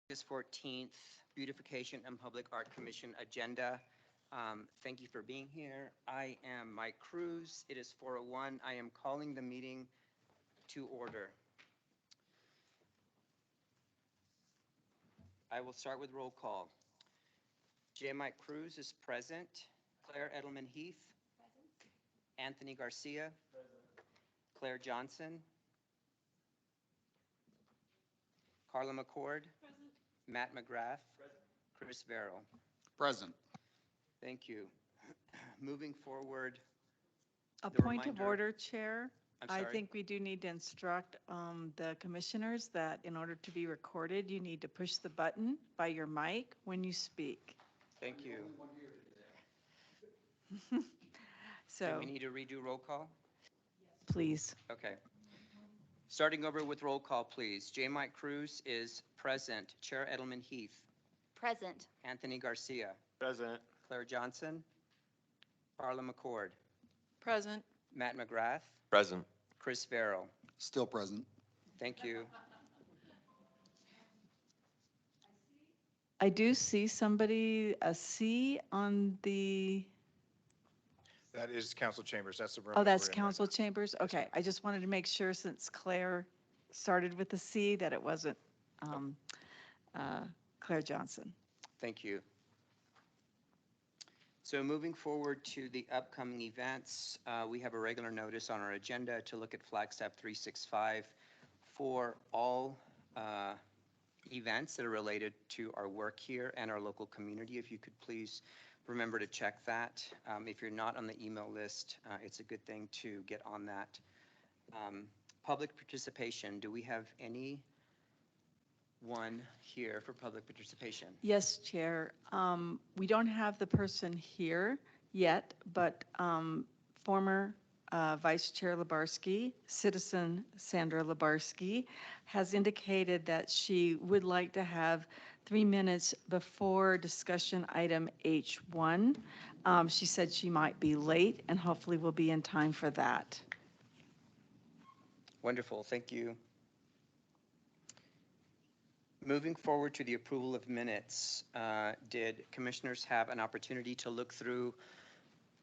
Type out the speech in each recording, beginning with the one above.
August 14th, Beautification and Public Art Commission agenda. Thank you for being here. I am Mike Cruz. It is 4:01. I am calling the meeting to order. I will start with roll call. J. Mike Cruz is present. Claire Edelman Heath. Present. Anthony Garcia. Present. Claire Johnson. Carla McCord. Present. Matt McGrath. Present. Chris Verrill. Present. Thank you. Moving forward. A point of order, Chair. I'm sorry. I think we do need to instruct the commissioners that in order to be recorded, you need to push the button by your mic when you speak. Thank you. Do So, we need to redo roll call? please. Okay. Starting over with roll call, please. J. Mike Cruz is present. Chair Edelman Heath. Present. Anthony Garcia. Present. Claire Johnson. Carla McCord. Present. Matt McGrath. Present. Chris Verrill. Still present. Thank you. I do see somebody, a C on the, That is council chambers. That's the room. oh, that that's we're in right council chambers? Okay, I just wanted to make sure since Claire started with the C that it wasn't Claire Johnson. Thank you. So moving forward to the upcoming events, we have a regular notice on our agenda to look at Flagstaff 365 for all events that are related to our work here and our local community. If you could please remember to check that. If you're not on the email list, it's a good thing to get on that. Public participation, do we have anyone here for public participation? Yes, Chair. We don't have the person here yet, but former Vice Chair Lebarsky, citizen Sandra Lebarsky, has indicated that she would like to have 3 minutes before discussion item H1. She said she might be late and hopefully will be in time for that. Wonderful, thank you. Moving forward to the approval of minutes, did commissioners have an opportunity to look through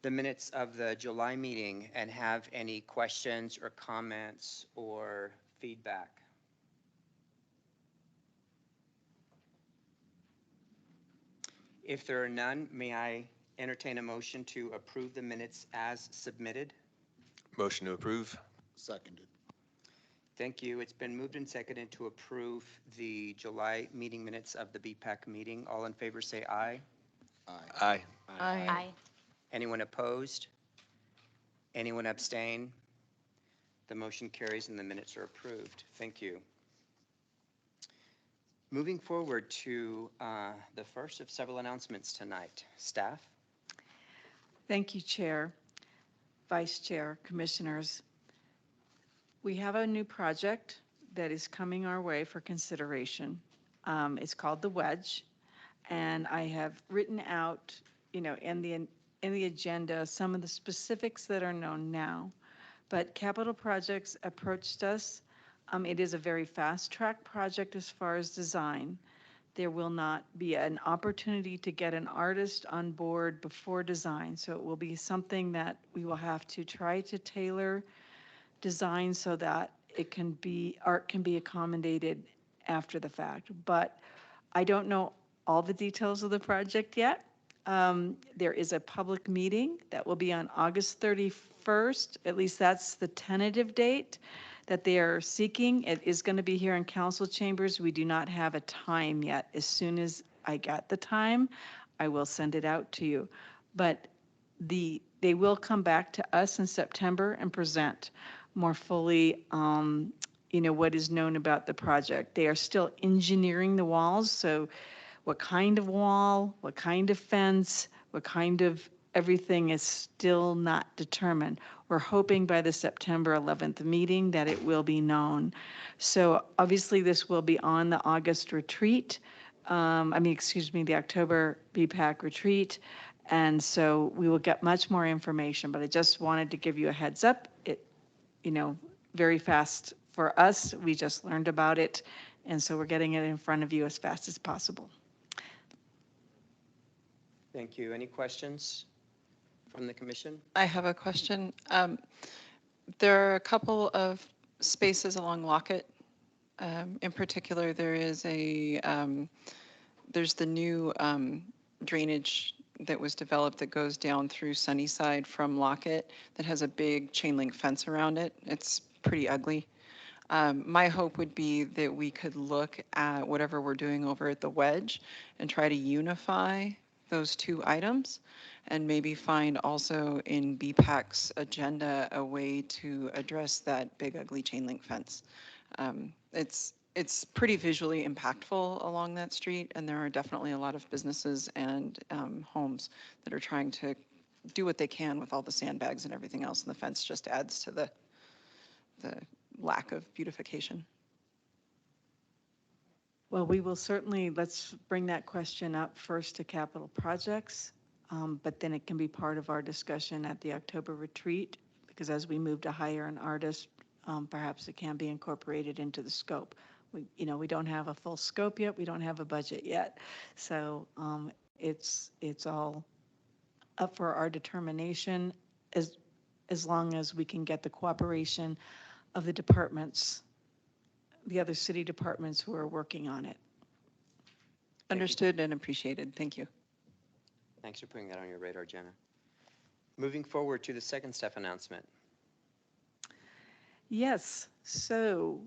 the minutes of the July meeting and have any questions or comments or feedback? If there are none, may I entertain a motion to approve the minutes as submitted? Motion to approve. Seconded. Thank you. It's been moved and seconded to approve the July meeting minutes of the BPAC meeting. All in favor say aye. Aye. Aye. Aye. Anyone opposed? Anyone abstain? The motion carries and the minutes are approved. Thank you. Moving forward to the first of several announcements tonight. Staff? Thank you, Chair, Vice Chair, Commissioners. We have a new project that is coming our way for consideration. It's called the Wedge, and I have written out, in the agenda, some of the specifics that are known now. But Capital Projects approached us. It is a very fast-track project as far as design. There will not be an opportunity to get an artist on board before design, so it will be something that we will have to try to tailor design so that art can be accommodated after the fact. But I don't know all the details of the project yet. There is a public meeting that will be on August 31st. At least that's the tentative date that they are seeking. It is going to be here in council chambers. We do not have a time yet. As soon as I get the time, I will send it out to you. But they will come back to us in September and present more fully what is known about the project. They are still engineering the walls, so what kind of wall, what kind of fence, what kind of everything is still not determined. We're hoping by the September 11th meeting that it will be known. So obviously this will be on the August retreat, the October BPAC retreat. And so we will get much more information, but I just wanted to give you a heads up. Very fast for us. We just learned about it And so we're getting it in front of you as fast as possible. Thank you. Any questions from the commission? I have a question. There are a couple of spaces along Lockett. In particular, there's the new drainage that was developed that goes down through Sunnyside from Lockett that has a big chain link fence around it. It's pretty ugly. My hope would be that we could look at whatever we're doing over at the Wedge and try to unify those two items and maybe find also in BPAC's agenda a way to address that big ugly chain link fence. It's pretty visually impactful along that street, and there are definitely a lot of businesses and homes that are trying to do what they can with all the sandbags and everything else, and the fence just adds to the lack of beautification. Well, we will certainly, let's bring that question up first to capital projects, but then it can be part of our discussion at the October retreat, because as we move to hire an artist, perhaps it can be incorporated into the scope. We don't have a full scope yet. We don't have a budget yet. So it's all up for our determination as long as we can get the cooperation of the departments, the other city departments who are working on it. Understood and appreciated. Thank you. Thanks for putting that on your radar, Jenna. Moving forward to the second step announcement. Yes, so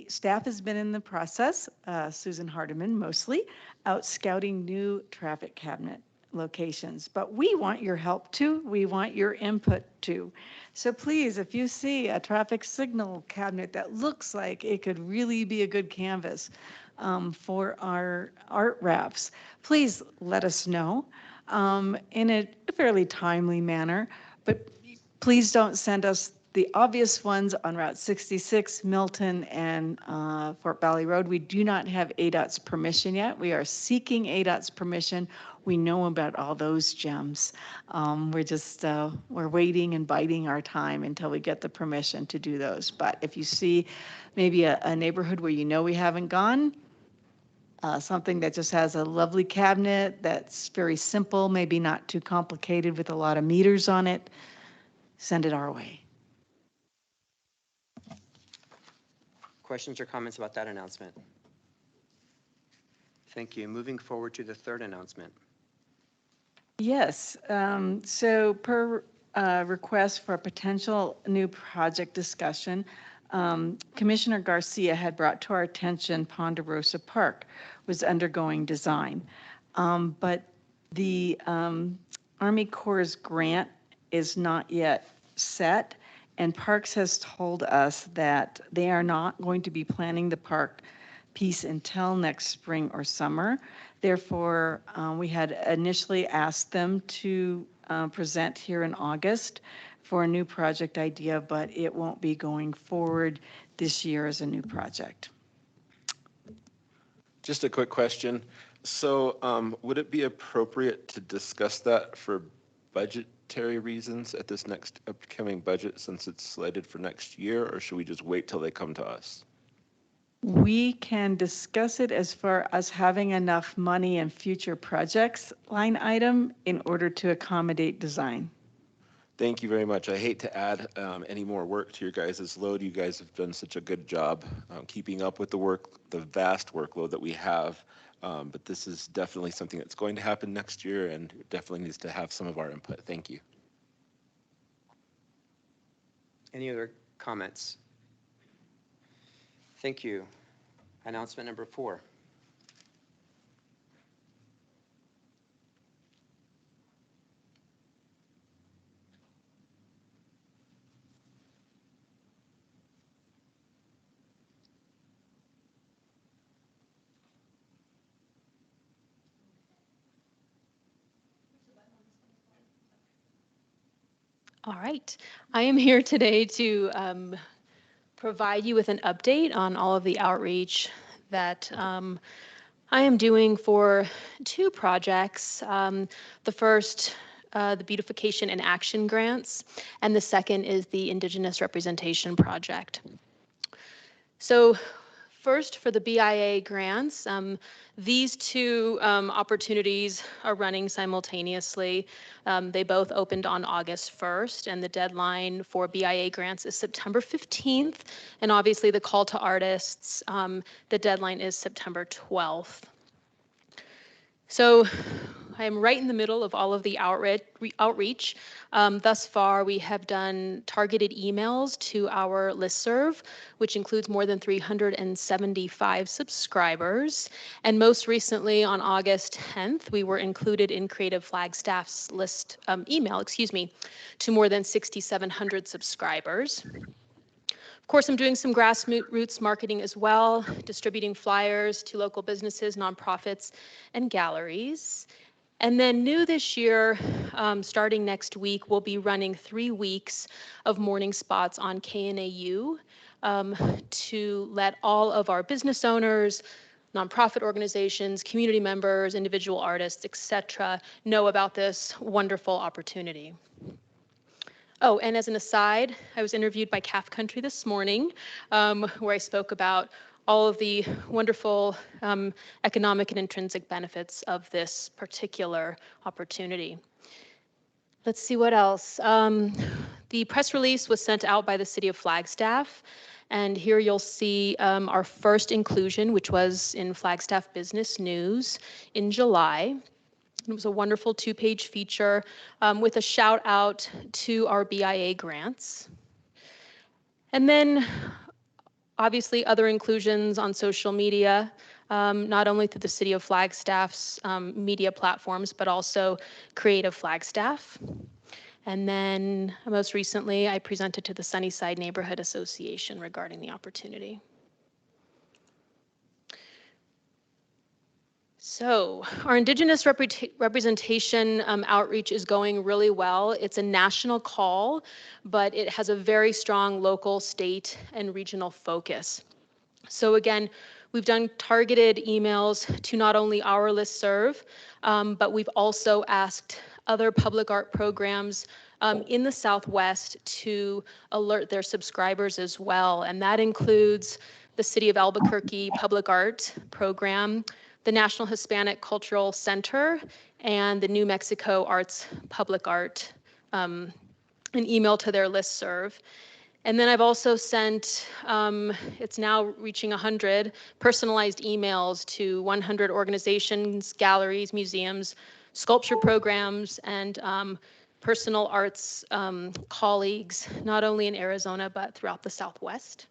staff has been in the process, Susan Hardiman mostly, out scouting new traffic cabinet locations. But we want your help too. We want your input too. So please, if you see a traffic signal cabinet that looks like it could really be a good canvas for our art wraps, please let us know in a fairly timely manner. But please don't send us the obvious ones on Route 66, Milton, and Fort Valley Road. We do not have ADOT's permission yet. We are seeking ADOT's permission. We know about all those gems. We're waiting and biding our time until we get the permission to do those. But if you see maybe a neighborhood where you know we haven't gone, something that just has a lovely cabinet that's very simple, maybe not too complicated with a lot of meters on it, send it our way. Questions or comments about that announcement? Thank you. Moving forward to the third announcement. Yes, so per request for a potential new project discussion, Commissioner Garcia had brought to our attention Ponderosa Park was undergoing design. But the Army Corps' grant is not yet set, and Parks has told us that they are not going to be planning the park piece until next spring or summer. Therefore, we had initially asked them to present here in August for a new project idea, but it won't be going forward this year as a new project. Just a quick question. So would it be appropriate to discuss that for budgetary reasons at this next upcoming budget since it's slated for next year, or should we just wait till they come to us? We can discuss it as far as having enough money in future projects line item in order to accommodate design. Thank you very much. I hate to add any more work to your guys' load. You guys have done such a good job keeping up with the vast workload that we have. But this is definitely something that's going to happen next year and definitely needs to have some of our input. Thank you. Any other comments? Thank you. Announcement number 4. All right. I am here today to provide you with an update on all of the outreach that I am doing for 2 projects. The first, the Beautification and Action Grants, and the second is the Indigenous Representation Project. So First, for the BIA grants, these two opportunities are running simultaneously. They both opened on August 1st, and the deadline for BIA grants is September 15th. And obviously, the call to artists, the deadline is September 12th. So I am right in the middle of all of the outreach. Thus far, we have done targeted emails to our listserv, which includes more than 375 subscribers. And most recently, on August 10th, we were included in Creative Flagstaff's list email, to more than 6,700 subscribers. Of course, I'm doing some grassroots marketing as well, distributing flyers to local businesses, nonprofits, and galleries. And then new this year, starting next week, we'll be running 3 weeks of morning spots on KNAU to let all of our business owners, nonprofit organizations, community members, individual artists, etc., know about this wonderful opportunity. Oh, and as an aside, I was interviewed by CAF Country this morning, where I spoke about all of the wonderful economic and intrinsic benefits of this particular opportunity. Let's see what else. The press release was sent out by the City of Flagstaff, and here you'll see our first inclusion, which was in Flagstaff Business News in July. It was a wonderful 2-page feature with a shout out to our BIA grants. And then obviously other inclusions on social media, not only through the City of Flagstaff's media platforms, but also Creative Flagstaff. And then most recently, I presented to the Sunnyside Neighborhood Association regarding the opportunity. So our Indigenous representation outreach is going really well. It's a national call, but it has a very strong local, state, and regional focus. So again, we've done targeted emails to not only our listserv, but we've also asked other public art programs in the Southwest to alert their subscribers as well. And that includes the City of Albuquerque Public Art Program, the National Hispanic Cultural Center, and the New Mexico Arts Public Art, an email to their listserv. And then I've also sent, it's now reaching 100, personalized emails to 100 organizations, galleries, museums, sculpture programs, and personal arts colleagues, not only in Arizona, but throughout the Southwest.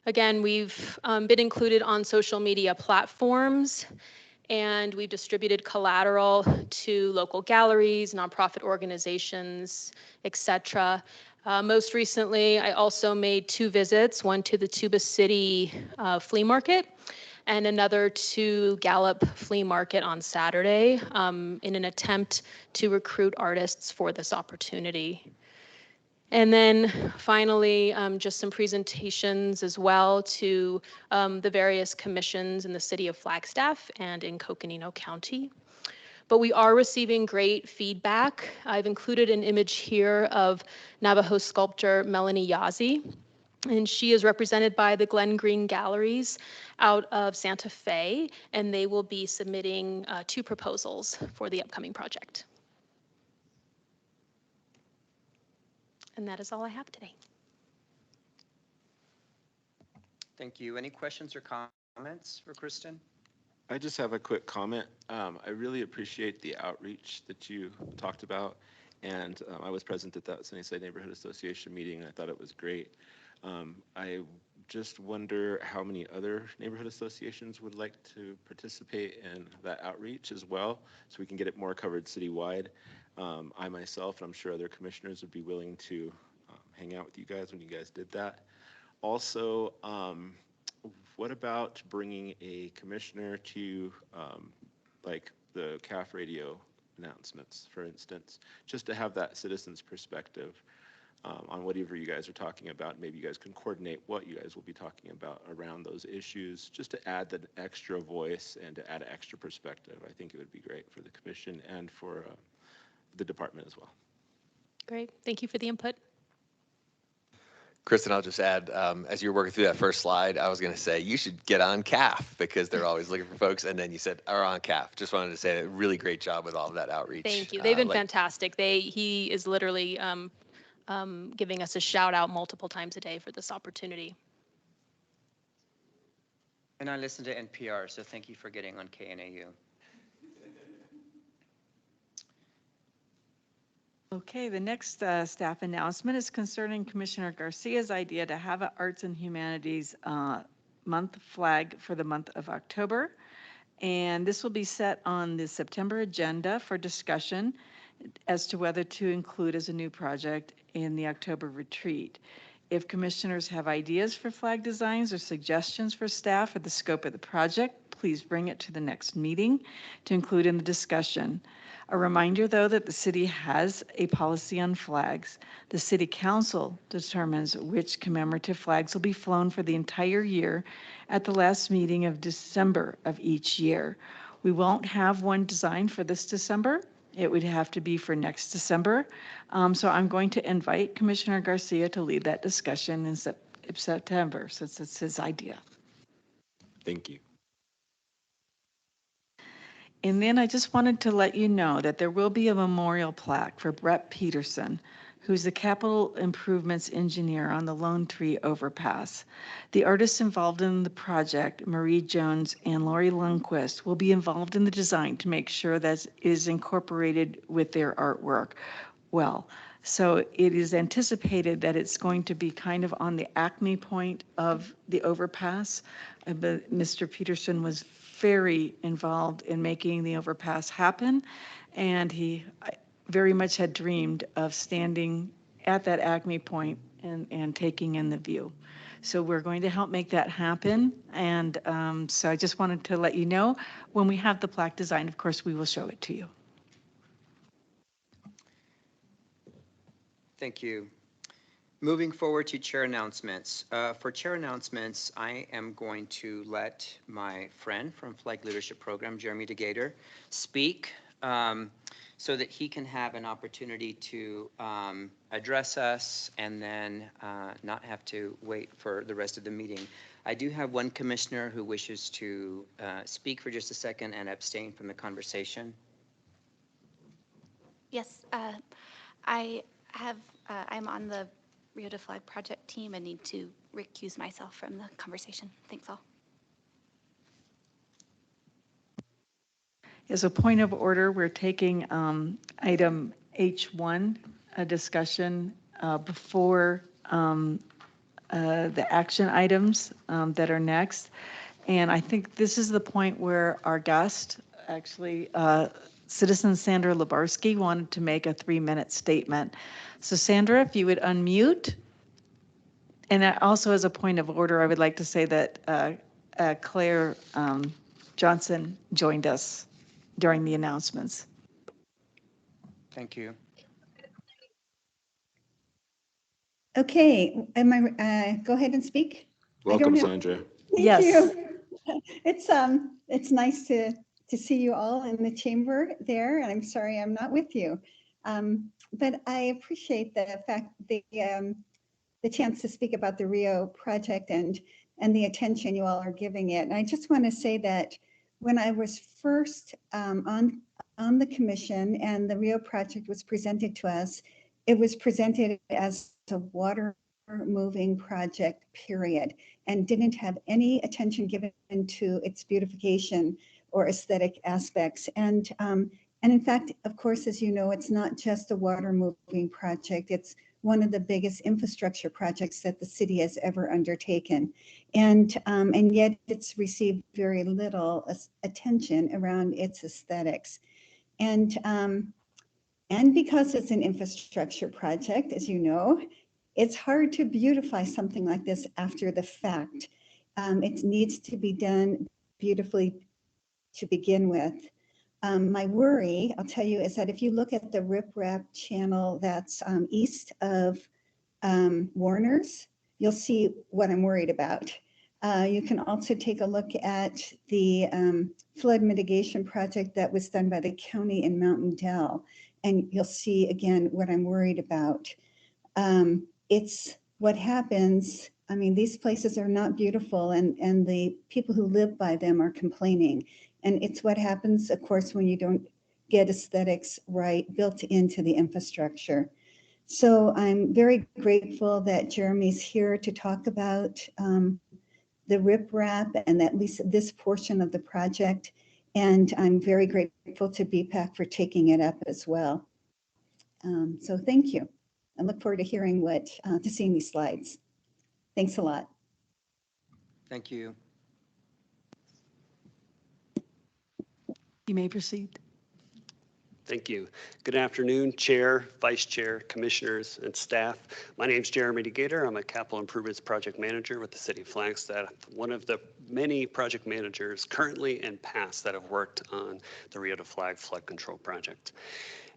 Again, we've been included on social media platforms, and we've distributed collateral to local galleries, nonprofit organizations, etc. Most recently, I also made 2 visits, one to the Tuba City flea market and another to Gallup Flea Market on Saturday in an attempt to recruit artists for this opportunity. And then finally, just some presentations as well to the various commissions in the City of Flagstaff and in Coconino County. But we are receiving great feedback. I've included an image here of Navajo sculptor Melanie Yazzie, and she is represented by the Glen Green Galleries out of Santa Fe, and they will be submitting 2 proposals for the upcoming project. And that is all I have today. Thank you. Any questions or comments for Kristen? I just have a quick comment. I really appreciate the outreach that you talked about, and I was present at that Sunnyside Neighborhood Association meeting, and I thought it was great. I just wonder how many other neighborhood associations would like to participate in that outreach as well, so we can get it more covered citywide. I myself, and I'm sure other commissioners would be willing to hang out with you guys when you guys did that. Also, what about bringing a commissioner to like the CAF radio announcements, for instance, just to have that citizen's perspective on whatever you guys are talking about. Maybe you guys can coordinate what you guys will be talking about around those issues, just to add that extra voice and to add an extra perspective. I think it would be great for the commission and for the department as well. Great. Thank you for the input. Kristen, I'll just add, as you're working through that first slide, I was going to say you should get on CAF because they're always looking for folks. And then you said, are on CAF. Just wanted to say a really great job with all of that outreach. Thank you. They've been Like, fantastic. He is literally giving us a shout out multiple times a day for this opportunity. And I listen to NPR, so thank you for getting on KNAU. Okay, the next staff announcement is concerning Commissioner Garcia's idea to have an Arts and Humanities month flag for the month of October. And this will be set on the September agenda for discussion as to whether to include as a new project in the October retreat. If commissioners have ideas for flag designs or suggestions for staff or the scope of the project, please bring it to the next meeting to include in the discussion. A reminder, though, that the city has a policy on flags. The city council determines which commemorative flags will be flown for the entire year at the last meeting of December of each year. We won't have one designed for this December. It would have to be for next December. So I'm going to invite Commissioner Garcia to lead that discussion in September, since it's his idea. Thank you. And then I just wanted to let you know that there will be a memorial plaque for Brett Peterson, who's the capital improvements engineer on the Lone Tree Overpass. The artists involved in the project, Marie Jones and Lori Lundquist, will be involved in the design to make sure that is incorporated with their artwork. Well, so it is anticipated that it's going to be kind of on the acme point of the overpass. But Mr. Peterson was very involved in making the overpass happen, and he very much had dreamed of standing at that acme point and taking in the view. So we're going to help make that happen, and so I just wanted to let you know, when we have the plaque design, of course, we will show it to you. Thank you. Moving forward to chair announcements. For chair announcements, I am going to let my friend from Flag Leadership Program, Jeremy DeGator, speak so that he can have an opportunity to address us and then not have to wait for the rest of the meeting. I do have one commissioner who wishes to speak for just a second and abstain from the conversation. Yes, I'm on the Rio de Flag project team and need to recuse myself from the conversation. Thanks all. As a point of order, we're taking item H1, a discussion before the action items that are next. And I think this is the point where our guest, actually, citizen Sandra Labarsky, wanted to make a 3-minute statement. So Sandra, if you would unmute. And also as a point of order, I would like to say that Claire Johnson joined us during the announcements. Thank you. Okay, go ahead and speak. Welcome, Sandra. Thank Yes. you. It's nice to see you all in the chamber there, and I'm sorry I'm not with you. But I appreciate the fact, the chance to speak about the Rio project and the attention you all are giving it. And I just want to say that when I was first on the commission and the Rio project was presented to us, it was presented as a water moving project, period, and didn't have any attention given to its beautification or aesthetic aspects. And in fact, of course, as you know, it's not just a water moving project. It's one of the biggest infrastructure projects that the city has ever undertaken. And yet it's received very little attention around its aesthetics. And because it's an infrastructure project, as you know, it's hard to beautify something like this after the fact. It needs to be done beautifully to begin with. My worry, I'll tell you, is that if you look at the riprap channel that's east of Warner's, you'll see what I'm worried about. You can also take a look at the flood mitigation project that was done by the county in Mountain Dell, and you'll see again what I'm worried about. It's what happens, I mean, these places are not beautiful and the people who live by them are complaining. And it's what happens, of course, when you don't get aesthetics right built into the infrastructure. So I'm very grateful that Jeremy's here to talk about the riprap and at least this portion of the project. And I'm very grateful to BPAC for taking it up as well. So thank you. I look forward to hearing to seeing these slides. Thanks a lot. Thank you. You may proceed. Thank you. Good afternoon, Chair, Vice Chair, Commissioners, and staff. My name is Jeremy DeGator. I'm a Capital Improvements Project Manager with the City of Flagstaff, one of the many project managers currently and past that have worked on the Rio de Flag Flood Control Project.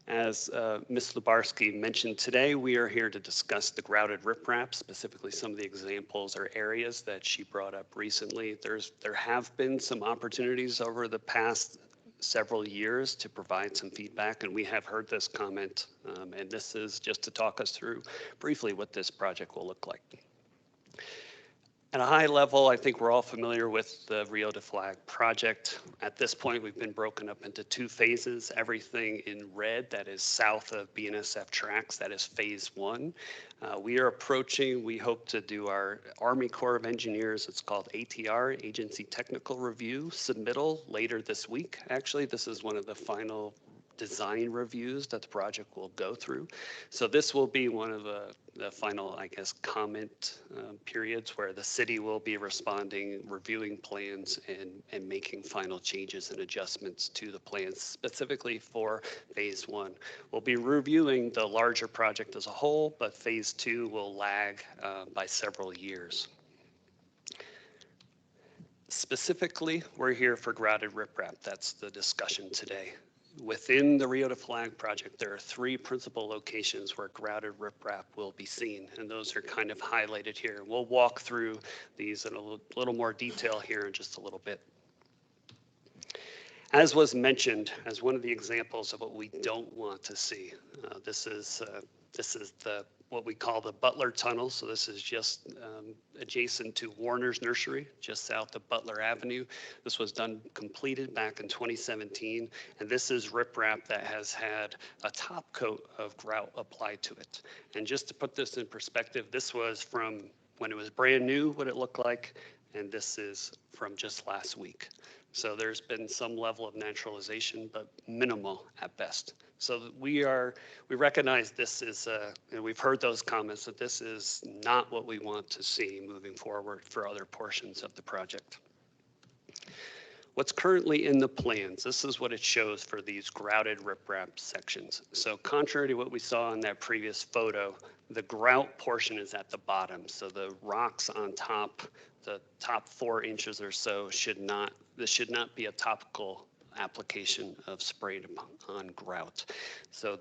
As Ms. Lubarski mentioned today, we are here to discuss the grouted riprap, specifically some of the examples or areas that she brought up recently. There have been some opportunities over the past several years to provide some feedback, and we have heard this comment, and this is just to talk us through briefly what this project will look like. At a high level, I think we're all familiar with the Rio de Flag project. At this point, we've been broken up into two phases. Everything in red that is south of BNSF tracks, that is phase one. We are approaching, we hope to do our Army Corps of Engineers, it's called ATR, Agency Technical Review, submittal later this week. Actually, this is one of the final design reviews that the project will go through. So this will be one of the final, I guess, comment periods where the city will be responding, reviewing plans, and making final changes and adjustments to the plans, specifically for phase one. We'll be reviewing the larger project as a whole, but phase two will lag by several years. Specifically, we're here for grouted riprap. That's the discussion today. Within the Rio de Flag project, there are three principal locations where grouted riprap will be seen, and those are kind of highlighted here. We'll walk through these in a little more detail here in just a little bit. As was mentioned, as one of the examples of what we don't want to see, this is what we call the Butler Tunnel. So this is just adjacent to Warner's Nursery, just south of Butler Avenue. This was completed back in 2017, and this is riprap that has had a top coat of grout applied to it. And just to put this in perspective, this was from when it was brand new, what it looked like, and this is from just last week. So there's been some level of naturalization, but minimal at best. So we recognize this is, and we've heard those comments, that this is not what we want to see moving forward for other portions of the project. What's currently in the plans, this is what it shows for these grouted riprap sections. So contrary to what we saw in that previous photo, the grout portion is at the bottom. So the rocks on top, the top 4 inches or so this should not be a topical application of sprayed on grout. So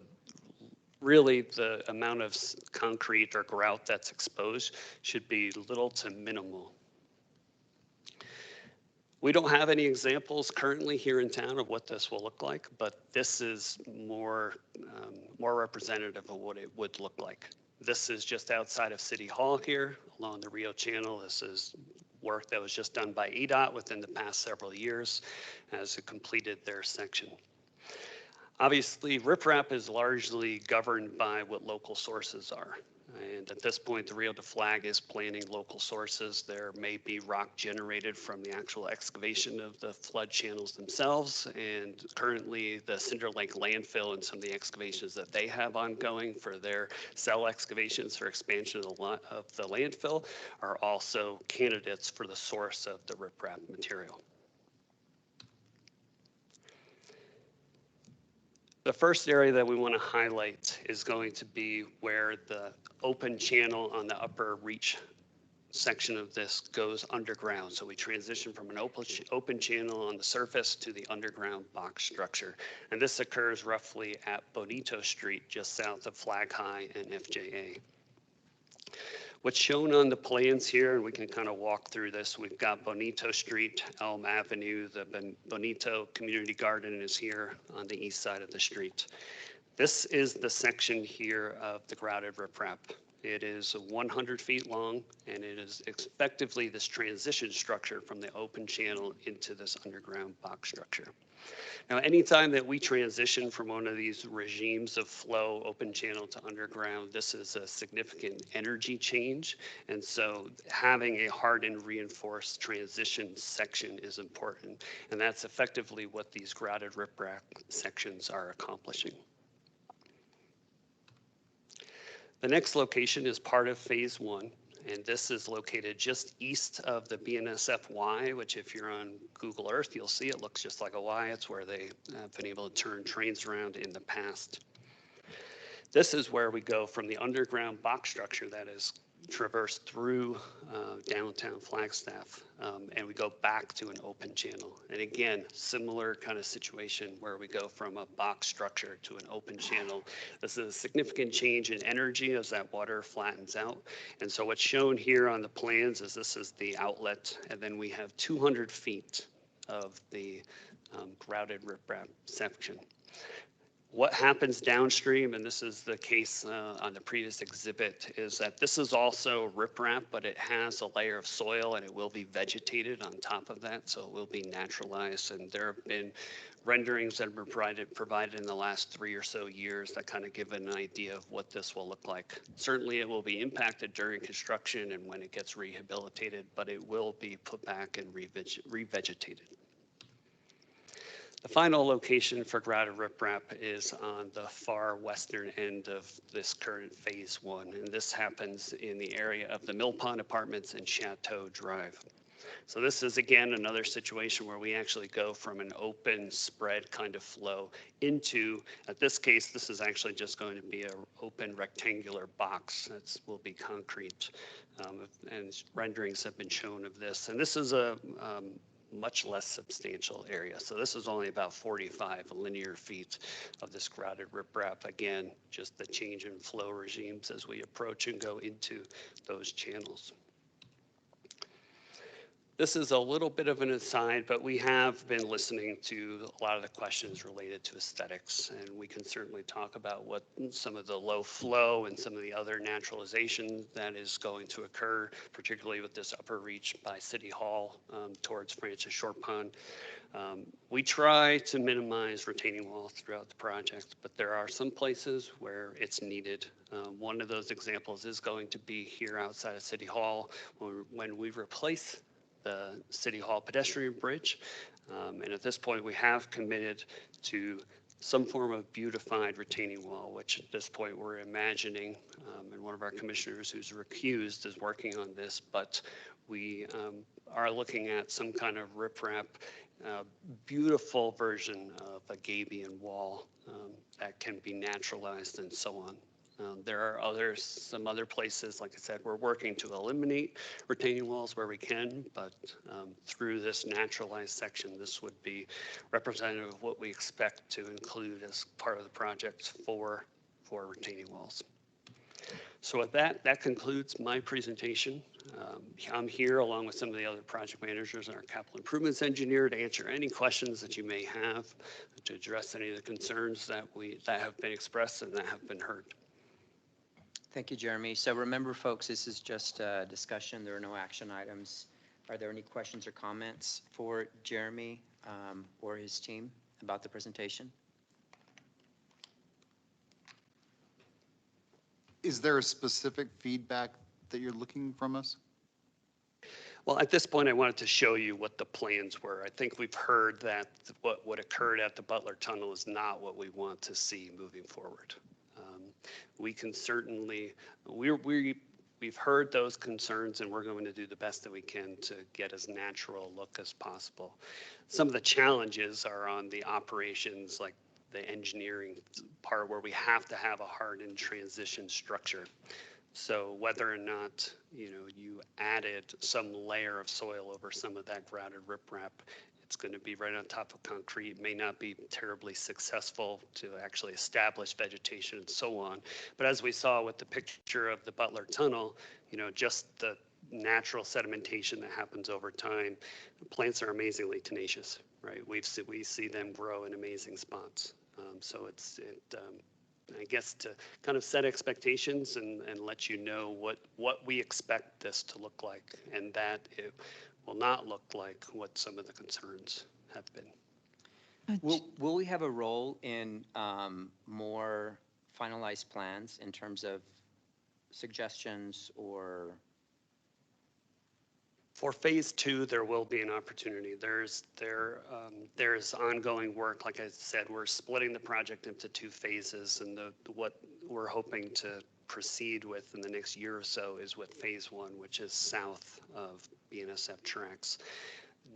really the amount of concrete or grout that's exposed should be little to minimal. We don't have any examples currently here in town of what this will look like, but this is more representative of what it would look like. This is just outside of City Hall here along the Rio Channel. This is work that was just done by EDOT within the past several years as it completed their section. Obviously, riprap is largely governed by what local sources are. And at this point, the Rio de Flag is planning local sources. There may be rock generated from the actual excavation of the flood channels themselves. And currently, the Cinder Lake landfill and some of the excavations that they have ongoing for their cell excavations for expansion of the landfill are also candidates for the source of the riprap material. The first area that we want to highlight is going to be where the open channel on the upper reach section of this goes underground. So we transition from an open channel on the surface to the underground box structure. And this occurs roughly at Bonito Street, just south of Flag High and FJA. What's shown on the plans here, and we can kind of walk through this, we've got Bonito Street, Elm Avenue, the Bonito Community Garden is here on the east side of the street. This is the section here of the grouted riprap. It is 100 feet long, and it is effectively this transition structure from the open channel into this underground box structure. Now, anytime that we transition from one of these regimes of flow, open channel to underground, this is a significant energy change. And so having a hardened, reinforced transition section is important. And that's effectively what these grouted riprap sections are accomplishing. The next location is part of phase 1. And this is located just east of the BNSF Y, which if you're on Google Earth, you'll see it looks just like a Y. It's where they have been able to turn trains around in the past. This is where we go from the underground box structure that is traversed through downtown Flagstaff, and we go back to an open channel. And again, similar kind of situation where we go from a box structure to an open channel. This is a significant change in energy as that water flattens out. And so what's shown here on the plans is this is the outlet, and then we have 200 feet of the grouted riprap section. What happens downstream, and this is the case on the previous exhibit, is that this is also riprap, but it has a layer of soil and it will be vegetated on top of that, so it will be naturalized. And there have been renderings that have been provided in the last 3 or so years that kind of give an idea of what this will look like. Certainly it will be impacted during construction and when it gets rehabilitated, but it will be put back and revegetated. The final location for grouted riprap is on the far western end of this current phase 1, and this happens in the area of the Mill Pond Apartments and Chateau Drive. So this is again another situation where we actually go from an open spread kind of flow into, at this case, this is actually just going to be an open rectangular box that will be concrete, and renderings have been shown of this. And this is a much less substantial area. So this is only about 45 linear feet of this grouted riprap. Again, just the change in flow regimes as we approach and go into those channels. This is a little bit of an aside, but we have been listening to a lot of the questions related to aesthetics, and we can certainly talk about what some of the low flow and some of the other naturalization that is going to occur, particularly with this upper reach by City Hall towards Francis Short Pond. We try to minimize retaining walls throughout the project, but there are some places where it's needed. One of those examples is going to be here outside of City Hall when we replace the City Hall pedestrian bridge. And at this point, we have committed to some form of beautified retaining wall, which at this point we're imagining, and one of our commissioners who's recused is working on this, but we are looking at some kind of riprap, beautiful version of a Gabion wall that can be naturalized and so on. There are some other places, like I said, we're working to eliminate retaining walls where we can, but through this naturalized section, this would be representative of what we expect to include as part of the project for retaining walls. So with that, that concludes my presentation. I'm here along with some of the other project managers and our capital improvements engineer to answer any questions that you may have, to address any of the concerns that have been expressed and that have been heard. Thank you, Jeremy. So remember, folks, this is just a discussion. There are no action items. Are there any questions or comments for Jeremy or his team about the presentation? Is there a specific feedback that you're looking from us? Well, at this point, I wanted to show you what the plans were. I think we've heard that what occurred at the Butler Tunnel is not what we want to see moving forward. We can certainly, we've heard those concerns, and we're going to do the best that we can to get as natural a look as possible. Some of the challenges are on the operations, like the engineering part, where we have to have a hardened transition structure. So whether or not, you added some layer of soil over some of that grouted riprap, it's going to be right on top of concrete, may not be terribly successful to actually establish vegetation and so on. But as we saw with the picture of the Butler Tunnel, just the natural sedimentation that happens over time, plants are amazingly tenacious, right? We see them grow in amazing spots. So I guess to kind of set expectations and let you know what we expect this to look like, and that it will not look like what some of the concerns have been. Will we have a role in more finalized plans in terms of suggestions or? For phase two, there will be an opportunity. There's ongoing work. Like I said, we're splitting the project into two phases, and what we're hoping to proceed with in the next year or so is with phase one, which is south of BNSF tracks.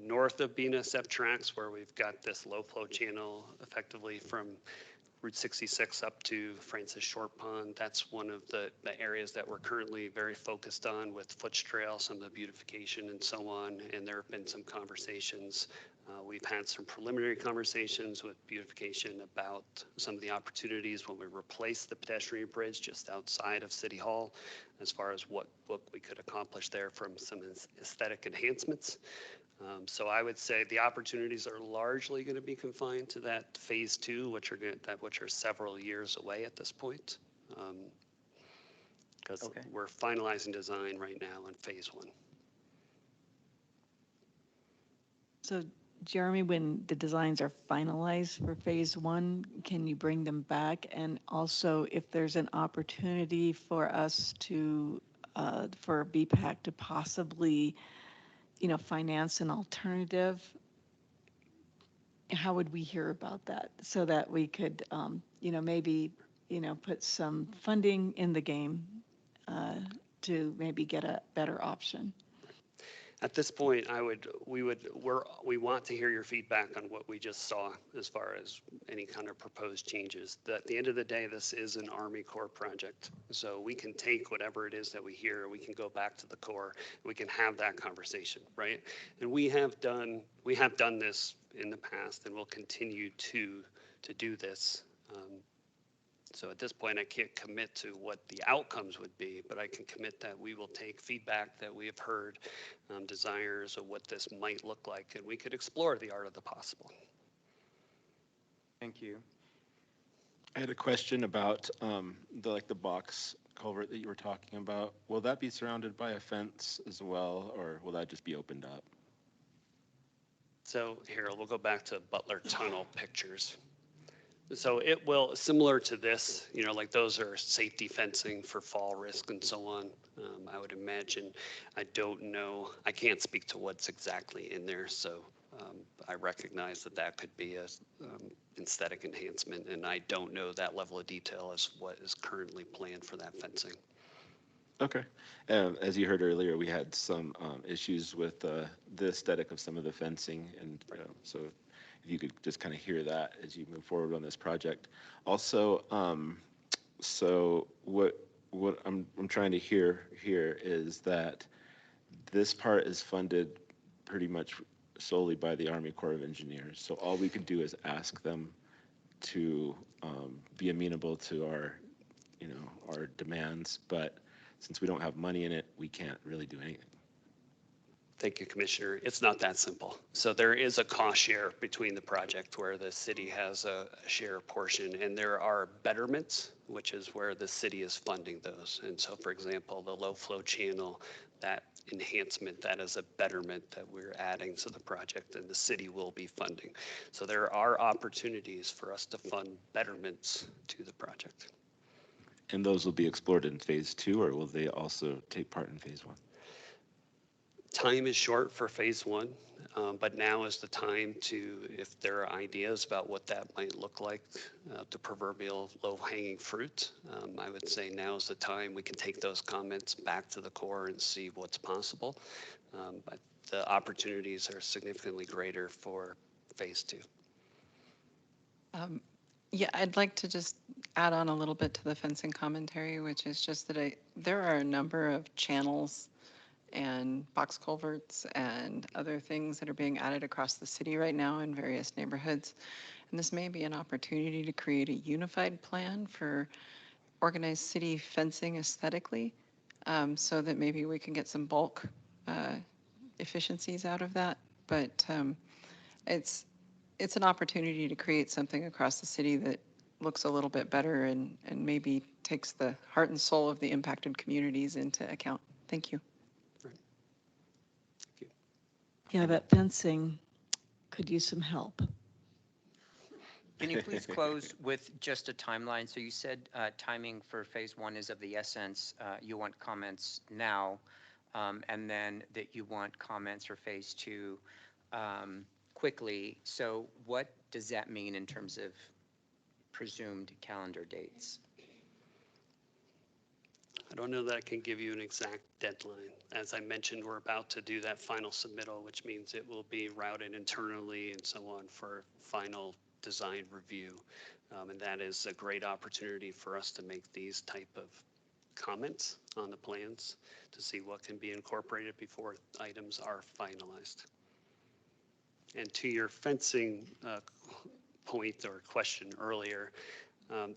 North of BNSF tracks, where we've got this low flow channel effectively from Route 66 up to Francis Short Pond. That's one of the areas that we're currently very focused on with Foots Trail, some of the beautification and so on. And there have been some conversations. We've had some preliminary conversations with beautification about some of the opportunities when we replace the pedestrian bridge just outside of City Hall, as far as what we could accomplish there from some aesthetic enhancements. So I would say the opportunities are largely going to be confined to that phase two, which are several years away at this point, because we're finalizing design right now in phase one. So Jeremy, when the designs are finalized for phase one, can you bring them back? And also, if there's an opportunity for us to, for BPAC to possibly, finance an alternative, how would we hear about that? So that we could, maybe, put some funding in the game to maybe get a better option. At this point, we want to hear your feedback on what we just saw as far as any kind of proposed changes. At the end of the day, this is an Army Corps project. So we can take whatever it is that we hear, we can go back to the Corps, we can have that conversation, right? And we have done this in the past, and we'll continue to do this. So at this point, I can't commit to what the outcomes would be, but I can commit that we will take feedback that we have heard, desires of what this might look like, and we could explore the art of the possible. Thank you. I had a question about the box culvert that you were talking about. Will that be surrounded by a fence as well, or will that just be opened up? So here, we'll go back to Butler Tunnel pictures. So it will, similar to this, like those are safety fencing for fall risk and so on. I would imagine, I don't know, I can't speak to what's exactly in there. So I recognize that could be a aesthetic enhancement, and I don't know that level of detail as what is currently planned for that fencing. Okay. As you heard earlier, we had some issues with the aesthetic of some of the fencing, and so if you could just kind of hear that as you move forward on this project. Also, so what I'm trying to hear here is that this part is funded pretty much solely by the Army Corps of Engineers. So all we could do is ask them to be amenable to our demands, but since we don't have money in it, we can't really do anything. Thank you, Commissioner. It's not that simple. So there is a cost share between the project where the city has a share portion, and there are betterments, which is where the city is funding those. And so, for example, the low flow channel, that enhancement, that is a betterment that we're adding to the project, and the city will be funding. So there are opportunities for us to fund betterments to the project. And those will be explored in phase two, or will they also take part in phase one? Time is short for phase one, but now is the time to, if there are ideas about what that might look like, the proverbial low-hanging fruit, I would say now is the time we can take those comments back to the Corps and see what's possible. But the opportunities are significantly greater for phase two. Yeah, I'd like to just add on a little bit to the fencing commentary, which is just that there are a number of channels and box culverts and other things that are being added across the city right now in various neighborhoods. And this may be an opportunity to create a unified plan for organized city fencing aesthetically, so that maybe we can get some bulk efficiencies out of that. But it's an opportunity to create something across the city that looks a little bit better and maybe takes the heart and soul of the impacted communities into account. Thank you. Yeah, that fencing could use some help. Can you please close with just a timeline? So you said timing for phase one is of the essence. You want comments now, and then that you want comments for phase two quickly. So what does that mean in terms of presumed calendar dates? I don't know that I can give you an exact deadline. As I mentioned, we're about to do that final submittal, which means it will be routed internally and so on for final design review. And that is a great opportunity for us to make these type of comments on the plans to see what can be incorporated before items are finalized. And to your fencing point or question earlier,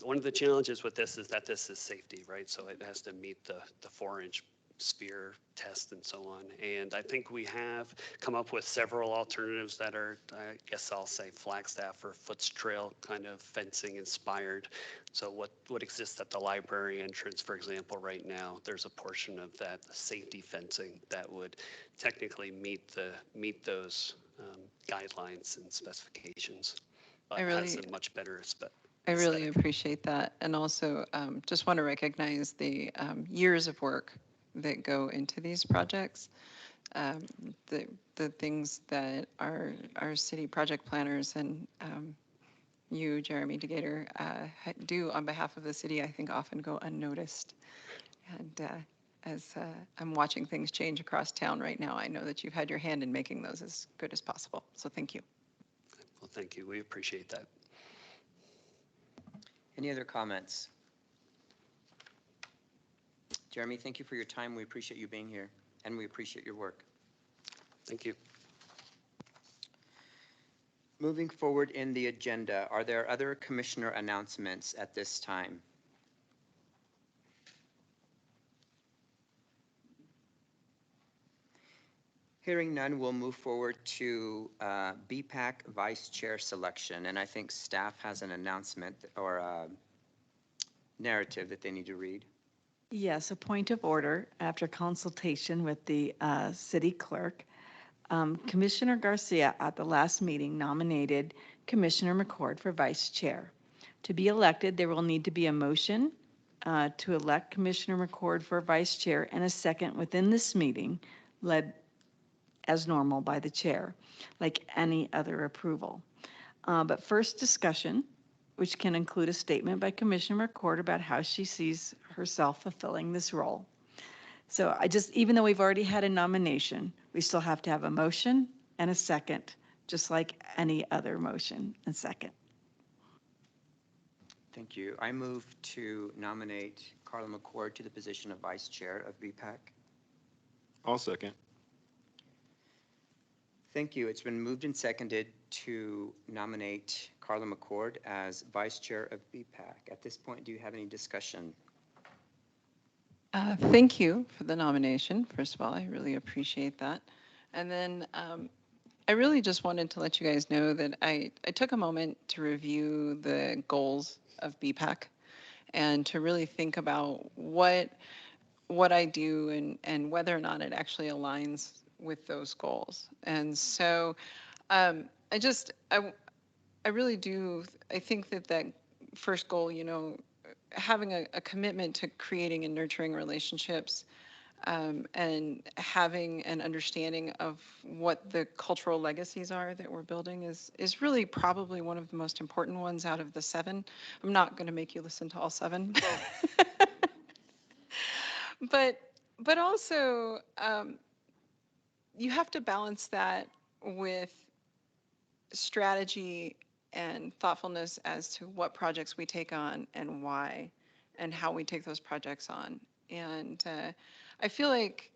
one of the challenges with this is that this is safety, right? So it has to meet the 4-inch sphere test and so on. And I think we have come up with several alternatives that are, I guess I'll say Flagstaff or Foots Trail kind of fencing inspired. So what exists at the library entrance, for example, right now, there's a portion of that safety fencing that would technically meet those guidelines and specifications, but has a much better I really appreciate that. And also just want to recognize the years of work that go into these projects. The things that our city project planners and you, Jeremy DeGator, do on behalf of the city, I think often go unnoticed. And as I'm watching things change across town right now, I know that you've had your hand in making those as good as possible. So thank you. Well, thank you. We appreciate that. Any other comments? Jeremy, thank you for your time. We appreciate you being here, and we appreciate your work. Thank you. Moving forward in the agenda, are there other commissioner announcements at this time? Hearing none, we'll move forward to BPAC Vice Chair selection, and I think staff has an announcement or a narrative that they need to read. Yes, a point of order after consultation with the city clerk. Commissioner Garcia at the last meeting nominated Commissioner McCord for vice chair. To be elected, there will need to be a motion to elect Commissioner McCord for vice chair and a second within this meeting, led as normal by the chair, like any other approval. But first discussion, which can include a statement by Commissioner McCord about how she sees herself fulfilling this role. So even though we've already had a nomination, we still have to have a motion and a second, just like any other motion and second. Thank you. I move to nominate Carla McCord to the position of vice chair of BPAC. I'll second. Thank you. It's been moved and seconded to nominate Carla McCord as vice chair of BPAC. At this point, do you have any discussion? Thank you for the nomination. First of all, I really appreciate that. And then I really just wanted to let you guys know that I took a moment to review the goals of BPAC and to really think about what I do and whether or not it actually aligns with those goals. And so I really do, I think that first goal, having a commitment to creating and nurturing relationships and having an understanding of what the cultural legacies are that we're building is really probably one of the most important ones out of the 7. I'm not going to make you listen to all 7. But also, you have to balance that with strategy and thoughtfulness as to what projects we take on and why and how we take those projects on. And I feel like,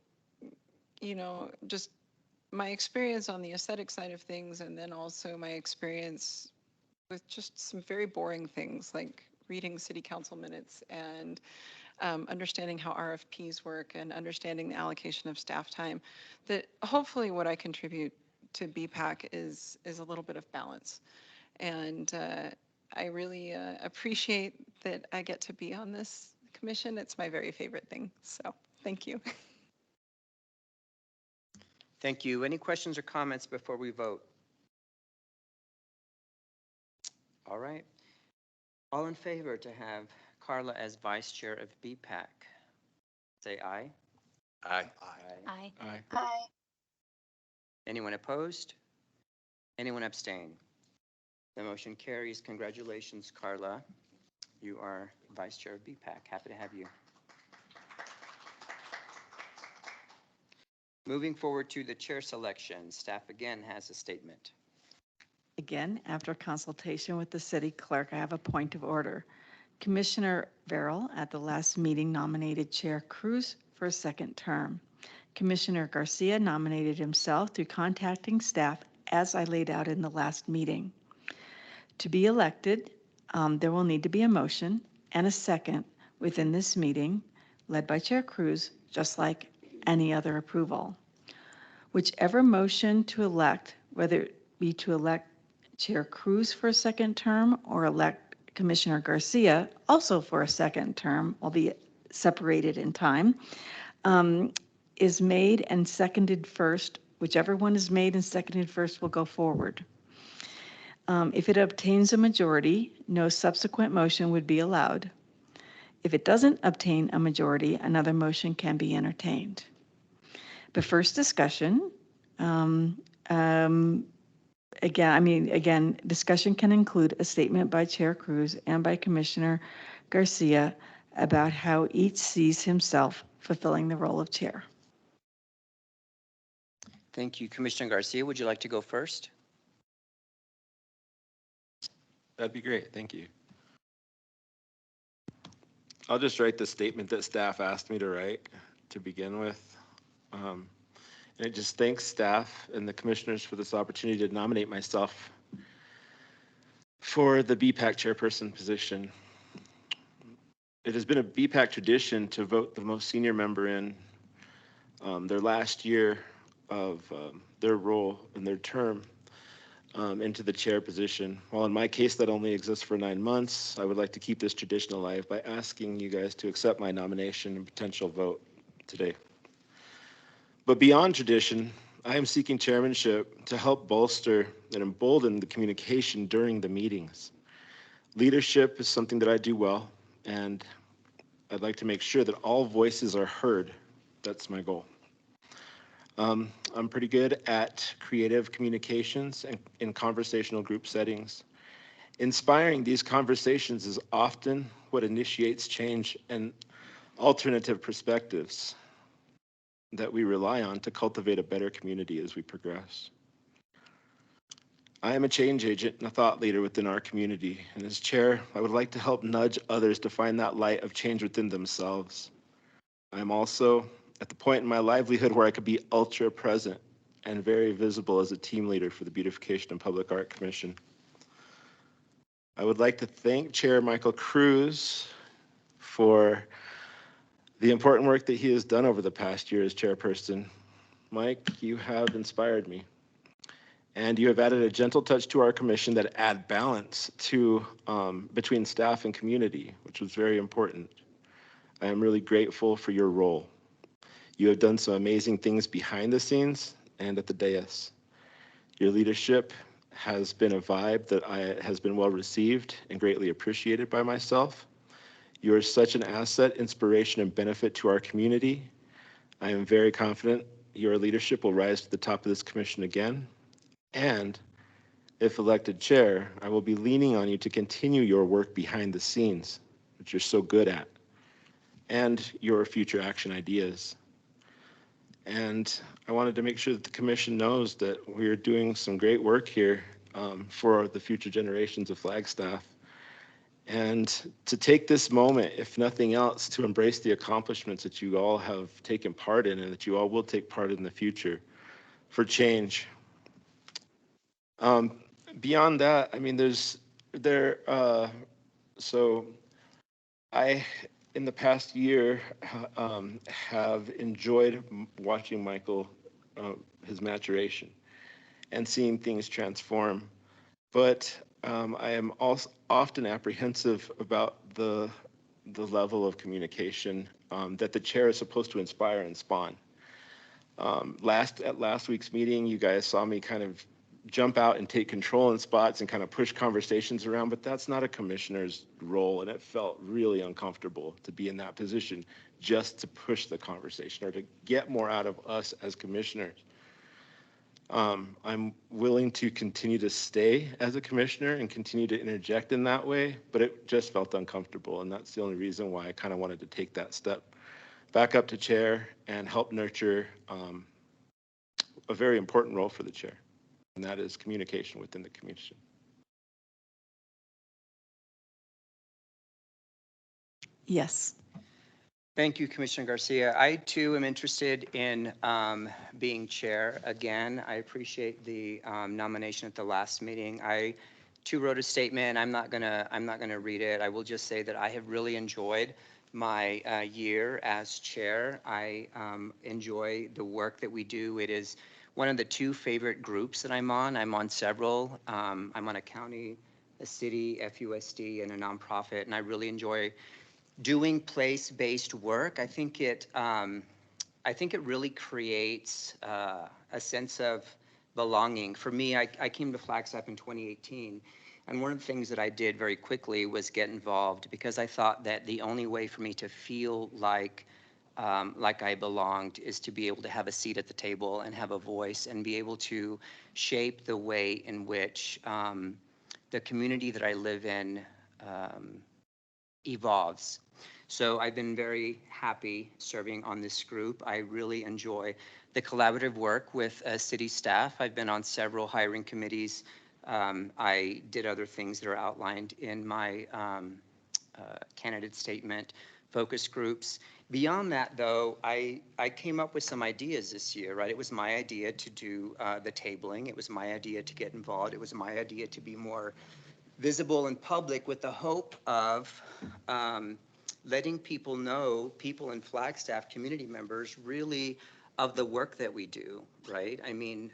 just my experience on the aesthetic side of things and then also my experience with just some very boring things like reading city council minutes and understanding how RFPs work and understanding the allocation of staff time, that hopefully what I contribute to BPAC is a little bit of balance. And I really appreciate that I get to be on this commission. It's my very favorite thing. So thank you. Thank you. Any questions or comments before we vote? All right. All in favor to have Carla as vice chair of BPAC? Say aye. Aye. Aye. Aye. Anyone opposed? Anyone abstain? The motion carries. Congratulations, Carla. You are vice chair of BPAC. Happy to have you. Moving forward to the chair selection, staff again has a statement. Again, after consultation with the city clerk, I have a point of order. Commissioner Verrill at the last meeting nominated Chair Cruz for a second term. Commissioner Garcia nominated himself through contacting staff as I laid out in the last meeting. To be elected, there will need to be a motion and a second within this meeting, led by Chair Cruz, just like any other approval. Whichever motion to elect, whether it be to elect Chair Cruz for a second term or elect Commissioner Garcia also for a second term, albeit separated in time, is made and seconded first. Whichever one is made and seconded first will go forward. If it obtains a majority, no subsequent motion would be allowed. If it doesn't obtain a majority, another motion can be entertained. The first discussion, again, discussion can include a statement by Chair Cruz and by Commissioner Garcia about how each sees himself fulfilling the role of chair. Thank you. Commissioner Garcia, would you like to go first? That'd be great. Thank you. I'll just write the statement that staff asked me to write to begin with. And it just thanks staff and the commissioners for this opportunity to nominate myself for the BPAC chairperson position. It has been a BPAC tradition to vote the most senior member in their last year of their role and their term into the chair position. While in my case that only exists for 9 months, I would like to keep this tradition alive by asking you guys to accept my nomination and potential vote today. But beyond tradition, I am seeking chairmanship to help bolster and embolden the communication during the meetings. Leadership is something that I do well, and I'd like to make sure that all voices are heard. That's my goal. I'm pretty good at creative communications and in conversational group settings. Inspiring these conversations is often what initiates change and alternative perspectives that we rely on to cultivate a better community as we progress. I am a change agent and a thought leader within our community, and as chair, I would like to help nudge others to find that light of change within themselves. I'm also at the point in my livelihood where I could be ultra present and very visible as a team leader for the Beautification and Public Art Commission. I would like to thank Chair Michael Cruz for the important work that he has done over the past year as chairperson. Mike, you have inspired me. And you have added a gentle touch to our commission that add balance to between staff and community, which was very important. I am really grateful for your role. You have done some amazing things behind the scenes and at the dais. Your leadership has been a vibe that has been well received and greatly appreciated by myself. You are such an asset, inspiration, and benefit to our community. I am very confident your leadership will rise to the top of this commission again. And if elected chair, I will be leaning on you to continue your work behind the scenes, which you're so good at, and your future action ideas. And I wanted to make sure that the commission knows that we're doing some great work here for the future generations of Flagstaff. And to take this moment, if nothing else, to embrace the accomplishments that you all have taken part in and that you all will take part in the future for change. Beyond that, I mean, so I, in the past year, have enjoyed watching Michael, his maturation and seeing things transform. But I am also often apprehensive about the level of communication that the chair is supposed to inspire and spawn. At last week's meeting, you guys saw me kind of jump out and take control in spots and kind of push conversations around, but that's not a commissioner's role, and it felt really uncomfortable to be in that position just to push the conversation or to get more out of us as commissioners. I'm willing to continue to stay as a commissioner and continue to interject in that way, but it just felt uncomfortable, and that's the only reason why I kind of wanted to take that step back up to chair and help nurture a very important role for the chair, and that is communication within the commission. Yes. Thank you, Commissioner Garcia. I too am interested in being chair again. I appreciate the nomination at the last meeting. I too wrote a statement. I'm not gonna read it. I will just say that I have really enjoyed my year as chair. I enjoy the work that we do. It is one of the two favorite groups that I'm on. I'm on several. I'm on a county, a city, FUSD, and a nonprofit, and I really enjoy doing place-based work. I think it really creates a sense of belonging. For me, I came to Flagstaff in 2018, and one of the things that I did very quickly was get involved because I thought that the only way for me to feel like I belonged is to be able to have a seat at the table and have a voice and be able to shape the way in which the community that I live in evolves. So I've been very happy serving on this group. I really enjoy the collaborative work with city staff. I've been on several hiring committees. I did other things that are outlined in my candidate statement, focus groups. Beyond that, though, I came up with some ideas this year, right? It was my idea to do the tabling. It was my idea to get involved. It was my idea to be more visible in public with the hope of letting people know, people in Flagstaff, community members, really of the work that we do, right? I mean,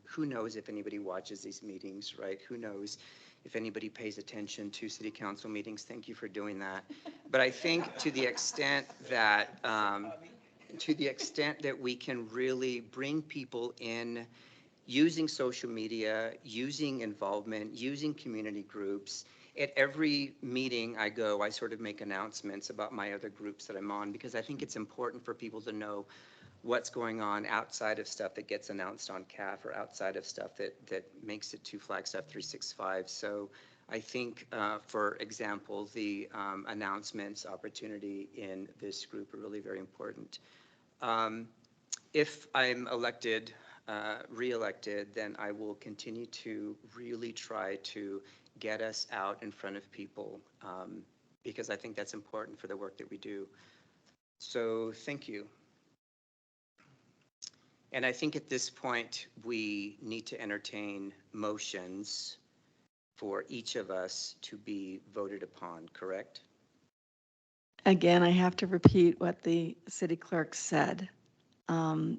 who knows if anybody watches these meetings, right? Who knows if anybody pays attention to city council meetings? Thank you for doing that. But I think to the extent that we can really bring people in using social media, using involvement, using community groups. At every meeting I go, I sort of make announcements about my other groups that I'm on because I think it's important for people to know what's going on outside of stuff that gets announced on CAF or outside of stuff that makes it to Flagstaff 365. So I think, for example, the announcements opportunity in this group are really very important. If I'm elected, re-elected, then I will continue to really try to get us out in front of people because I think that's important for the work that we do. So thank you. And I think at this point, we need to entertain motions for each of us to be voted upon, correct? Again, I have to repeat what the city clerk said.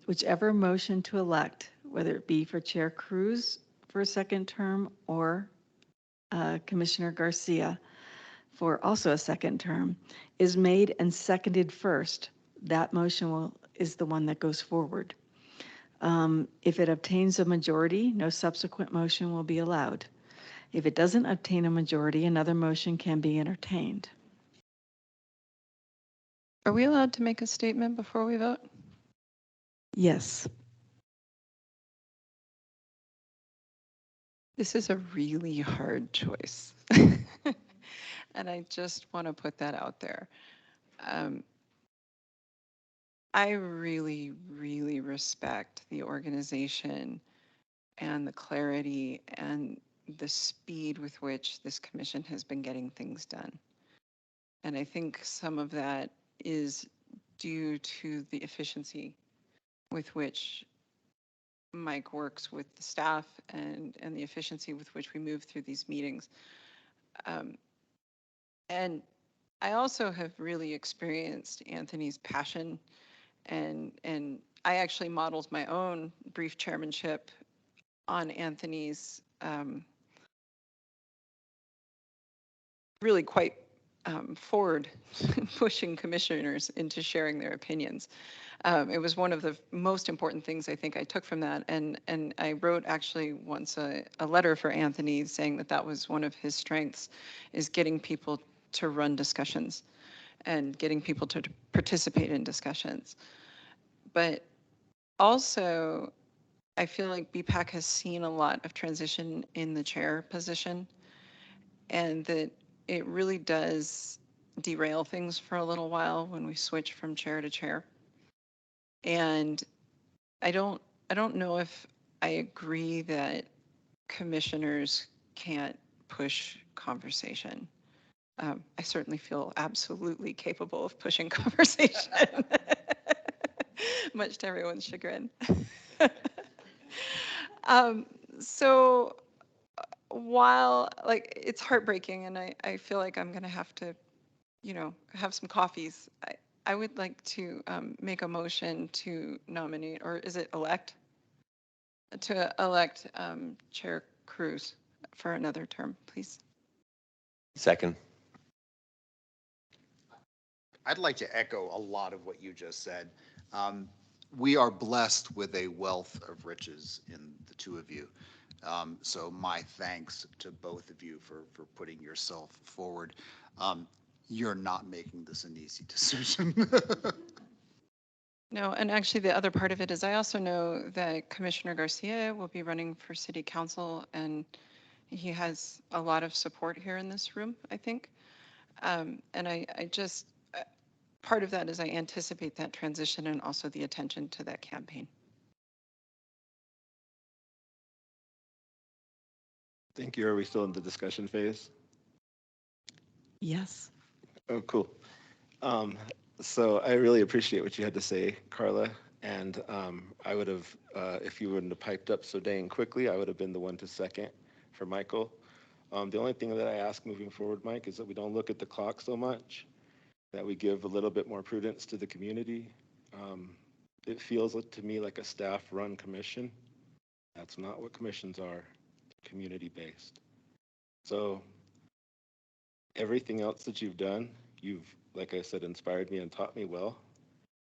Whichever motion to elect, whether it be for Chair Cruz for a second term or Commissioner Garcia for also a second term, is made and seconded first, that motion is the one that goes forward. If it obtains a majority, no subsequent motion will be allowed. If it doesn't obtain a majority, another motion can be entertained. Are we allowed to make a statement before we vote? Yes. This is a really hard choice. And I just want to put that out there. I really, really respect the organization and the clarity and the speed with which this commission has been getting things done. And I think some of that is due to the efficiency with which Mike works with the staff and the efficiency with which we move through these meetings. And I also have really experienced Anthony's passion and I actually modeled my own brief chairmanship on Anthony's really quite forward pushing commissioners into sharing their opinions. It was one of the most important things I think I took from that. And I wrote actually once a letter for Anthony saying that that was one of his strengths, is getting people to run discussions and getting people to participate in discussions. But also, I feel like BPAC has seen a lot of transition in the chair position, and that it really does derail things for a little while when we switch from chair to chair. And I don't know if I agree that commissioners can't push conversation. I certainly feel absolutely capable of pushing conversation, much to everyone's chagrin. So while like it's heartbreaking and I feel like I'm gonna have to, you know, have some coffees, I would like to make a motion to nominate, or is it elect? To elect Chair Cruz for another term, please. Second. I'd like to echo a lot of what you just said. We are blessed with a wealth of riches in the two of you. So my thanks to both of you for putting yourself forward. You're not making this an easy decision. No, and actually the other part of it is I also know that Commissioner Garcia will be running for city council, and he has a lot of support here in this room, I think. And I just, part of that is I anticipate that transition and also the attention to that campaign. Thank you. Are we still in the discussion phase? Yes. Oh, cool. So I really appreciate what you had to say, Carla. And I would have, if you wouldn't have piped up so dang quickly, I would have been the one to second for Michael. The only thing that I ask moving forward, Mike, is that we don't look at the clock so much, that we give a little bit more prudence to the community. It feels to me like a staff-run commission. That's not what commissions are, community-based. So everything else that you've done, you've, like I said, inspired me and taught me well,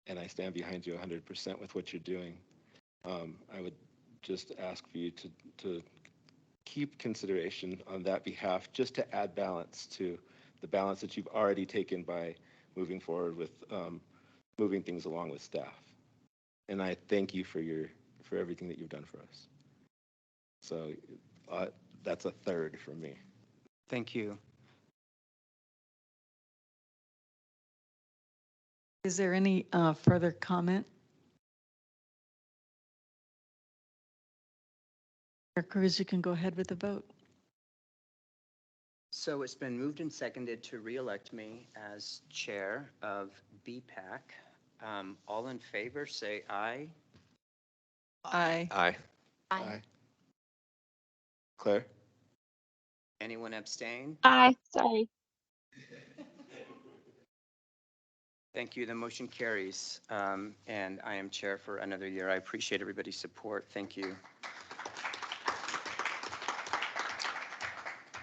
and I stand behind you 100% with what you're doing. I would just ask for you to keep consideration on that behalf, just to add balance to the balance that you've already taken by moving forward with moving things along with staff. And I thank you for everything that you've done for us. So that's a third from me. Thank you. Is there any further comment? Chair Cruz, you can go ahead with the vote. So it's been moved and seconded to re-elect me as chair of BPAC. All in favor, say aye. Aye. Aye. Aye. Claire? Anyone abstain? Aye, sorry. Thank you. The motion carries. And I am chair for another year. I appreciate everybody's support. Thank you.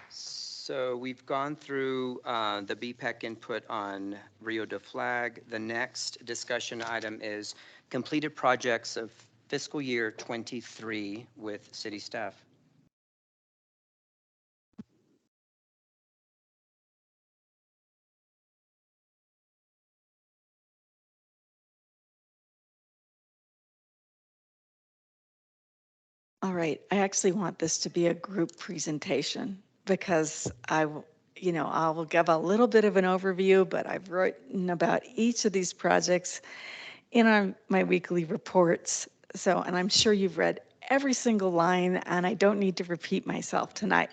So we've gone through the BPAC input on Rio de Flag. The next discussion item is completed projects of fiscal year 23 with city staff. All right, I actually want this to be a group presentation because I will give a little bit of an overview, but I've written about each of these projects in my weekly reports. So, and I'm sure you've read every single line, and I don't need to repeat myself tonight.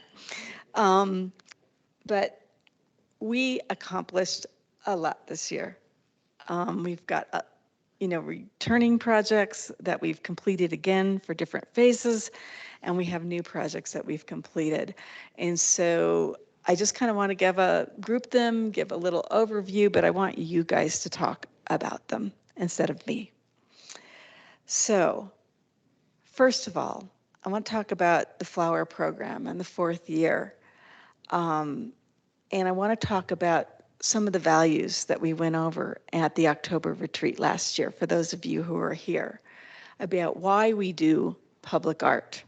But we accomplished a lot this year. We've got returning projects that we've completed again for different phases, and we have new projects that we've completed. And so I just kind of want to group them, give a little overview, but I want you guys to talk about them instead of me. So first of all, I want to talk about the flower program and the fourth year. And I want to talk about some of the values that we went over at the October retreat last year, for those of you who are here, about why we do public art.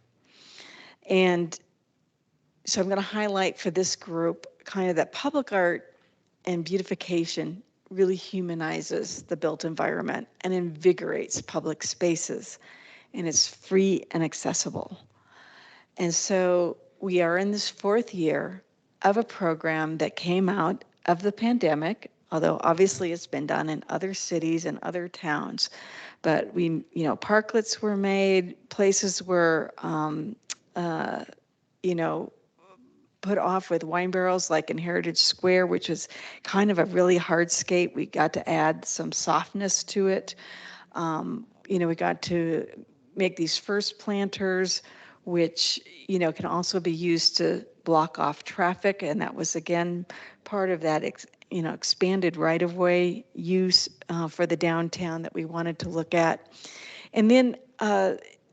And so I'm going to highlight for this group kind of that public art and beautification really humanizes the built environment and invigorates public spaces, and it's free and accessible. And so we are in this 4th year of a program that came out of the pandemic, although obviously it's been done in other cities and other towns. But we, parklets were made, places were, put off with wine barrels like in Heritage Square, which is kind of a really hardscape. We got to add some softness to it. We got to make these first planters, which, can also be used to block off traffic. And that was, again, part of that, expanded right-of-way use for the downtown that we wanted to look at. And then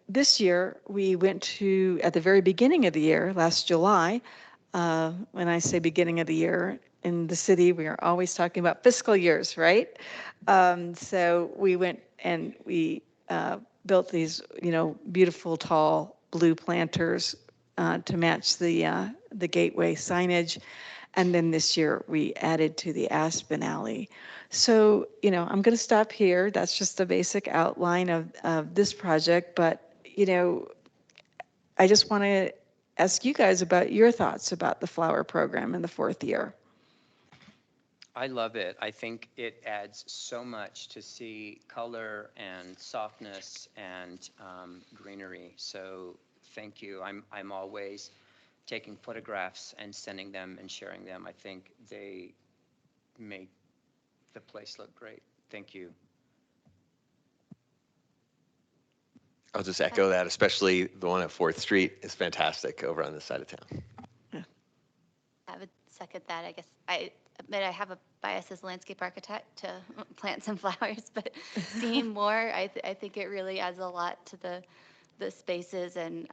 this year, we went to, at the very beginning of the year, last July, when I say beginning of the year, in the city, we are always talking about fiscal years, right? So we went and we built these, beautiful tall blue planters to match the gateway signage. And then this year we added to the Aspen Alley. So, I'm going to stop here. That's just a basic outline of this project. But, I just want to ask you guys about your thoughts about the flower program in the 4th year. I love it. I think it adds so much to see color and softness and greenery. So thank you. I'm always taking photographs and sending them and sharing them. I think they make the place look great. Thank you. I'll just echo that, especially the one at 4th Street is fantastic over on this side of town. I would second that. I guess I admit I have a bias as a landscape architect to plant some flowers, but seeing more, I think it really adds a lot to the spaces, and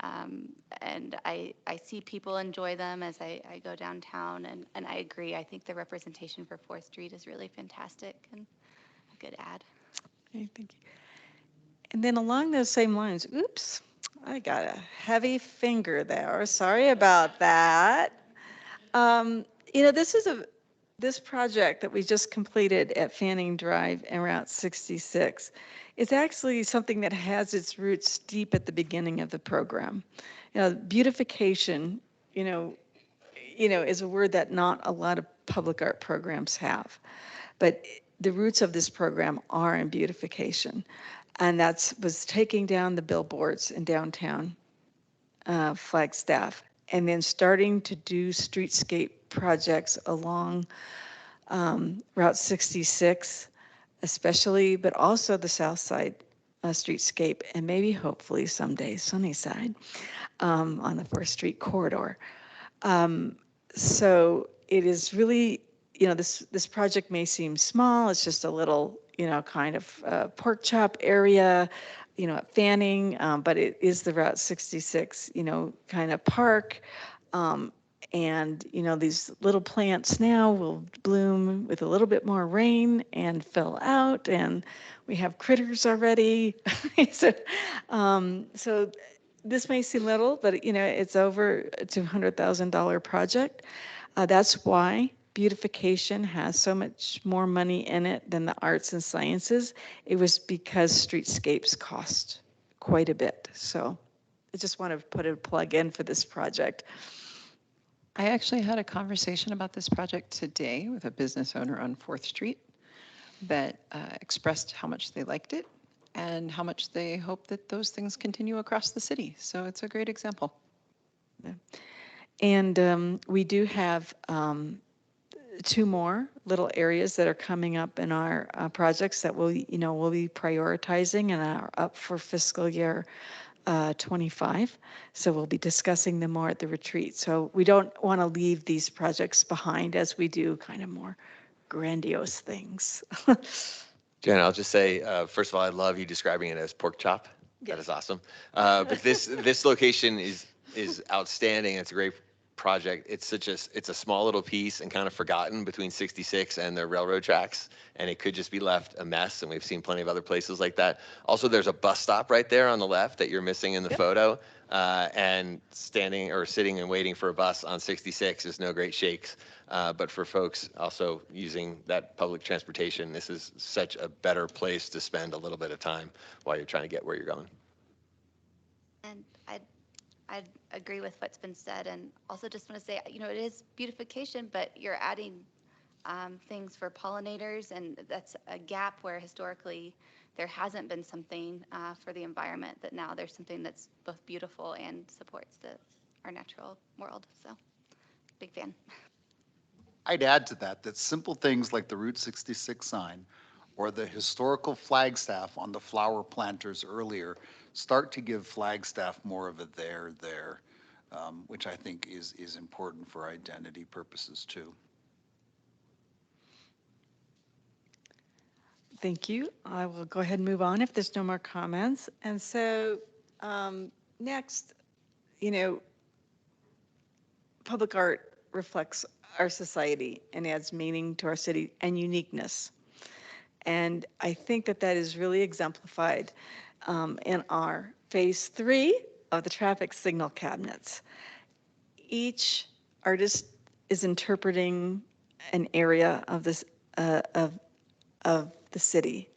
I see people enjoy them as I go downtown, and I agree. I think the representation for 4th Street is really fantastic and a good ad. Okay, thank you. And then along those same lines, oops, I got a heavy finger there. Sorry about that. This project that we just completed at Fanning Drive and Route 66 is actually something that has its roots deep at the beginning of the program. Beautification, is a word that not a lot of public art programs have, but the roots of this program are in beautification. And that was taking down the billboards in downtown Flagstaff, and then starting to do streetscape projects along Route 66, especially, but also the South Side streetscape, and maybe hopefully someday Sunnyside on the 4th Street corridor. So it is really, this project may seem small. It's just a little, kind of pork chop area, at Fanning, but it is the Route 66, kind of park. And, these little plants now will bloom with a little bit more rain and fill out, and we have critters already. So this may seem little, but, it's over a $200,000 project. That's why beautification has so much more money in it than the arts and sciences. It was because streetscapes cost quite a bit. So I just want to put a plug in for this project. I actually had a conversation about this project today with a business owner on 4th Street that expressed how much they liked it and how much they hope that those things continue across the city. So it's a great example. Yeah. And we do have 2 more little areas that are coming up in our projects that we'll be prioritizing and are up for fiscal year 25. So we'll be discussing them more at the retreat. So we don't want to leave these projects behind as we do kind of more grandiose things. Jen, I'll just say, first of all, I love you describing it as pork chop. That is awesome. But this location is outstanding. It's a great project. It's a small little piece and kind of forgotten between 66 and the railroad tracks, and it could just be left a mess. And we've seen plenty of other places like that. Also, there's a bus stop right there on the left that you're missing in the photo. And standing or sitting and waiting for a bus on 66 is no great shakes. But for folks also using that public transportation, this is such a better place to spend a little bit of time while you're trying to get where you're going. And I'd agree with what's been said, and also just want to say, you know, it is beautification, but you're adding things for pollinators, and that's a gap where historically there hasn't been something for the environment, that now there's something that's both beautiful and supports our natural world. So, big fan. I'd add to that that simple things like the Route 66 sign or the historical Flagstaff on the flower planters earlier start to give Flagstaff more of a there, which I think is important for identity purposes too. Thank you. I will go ahead and move on if there's no more comments. And so next, you know, public art reflects our society and adds meaning to our city and uniqueness. And I think that that is really exemplified in our phase 3 of the traffic signal cabinets. Each artist is interpreting an area of this of the city,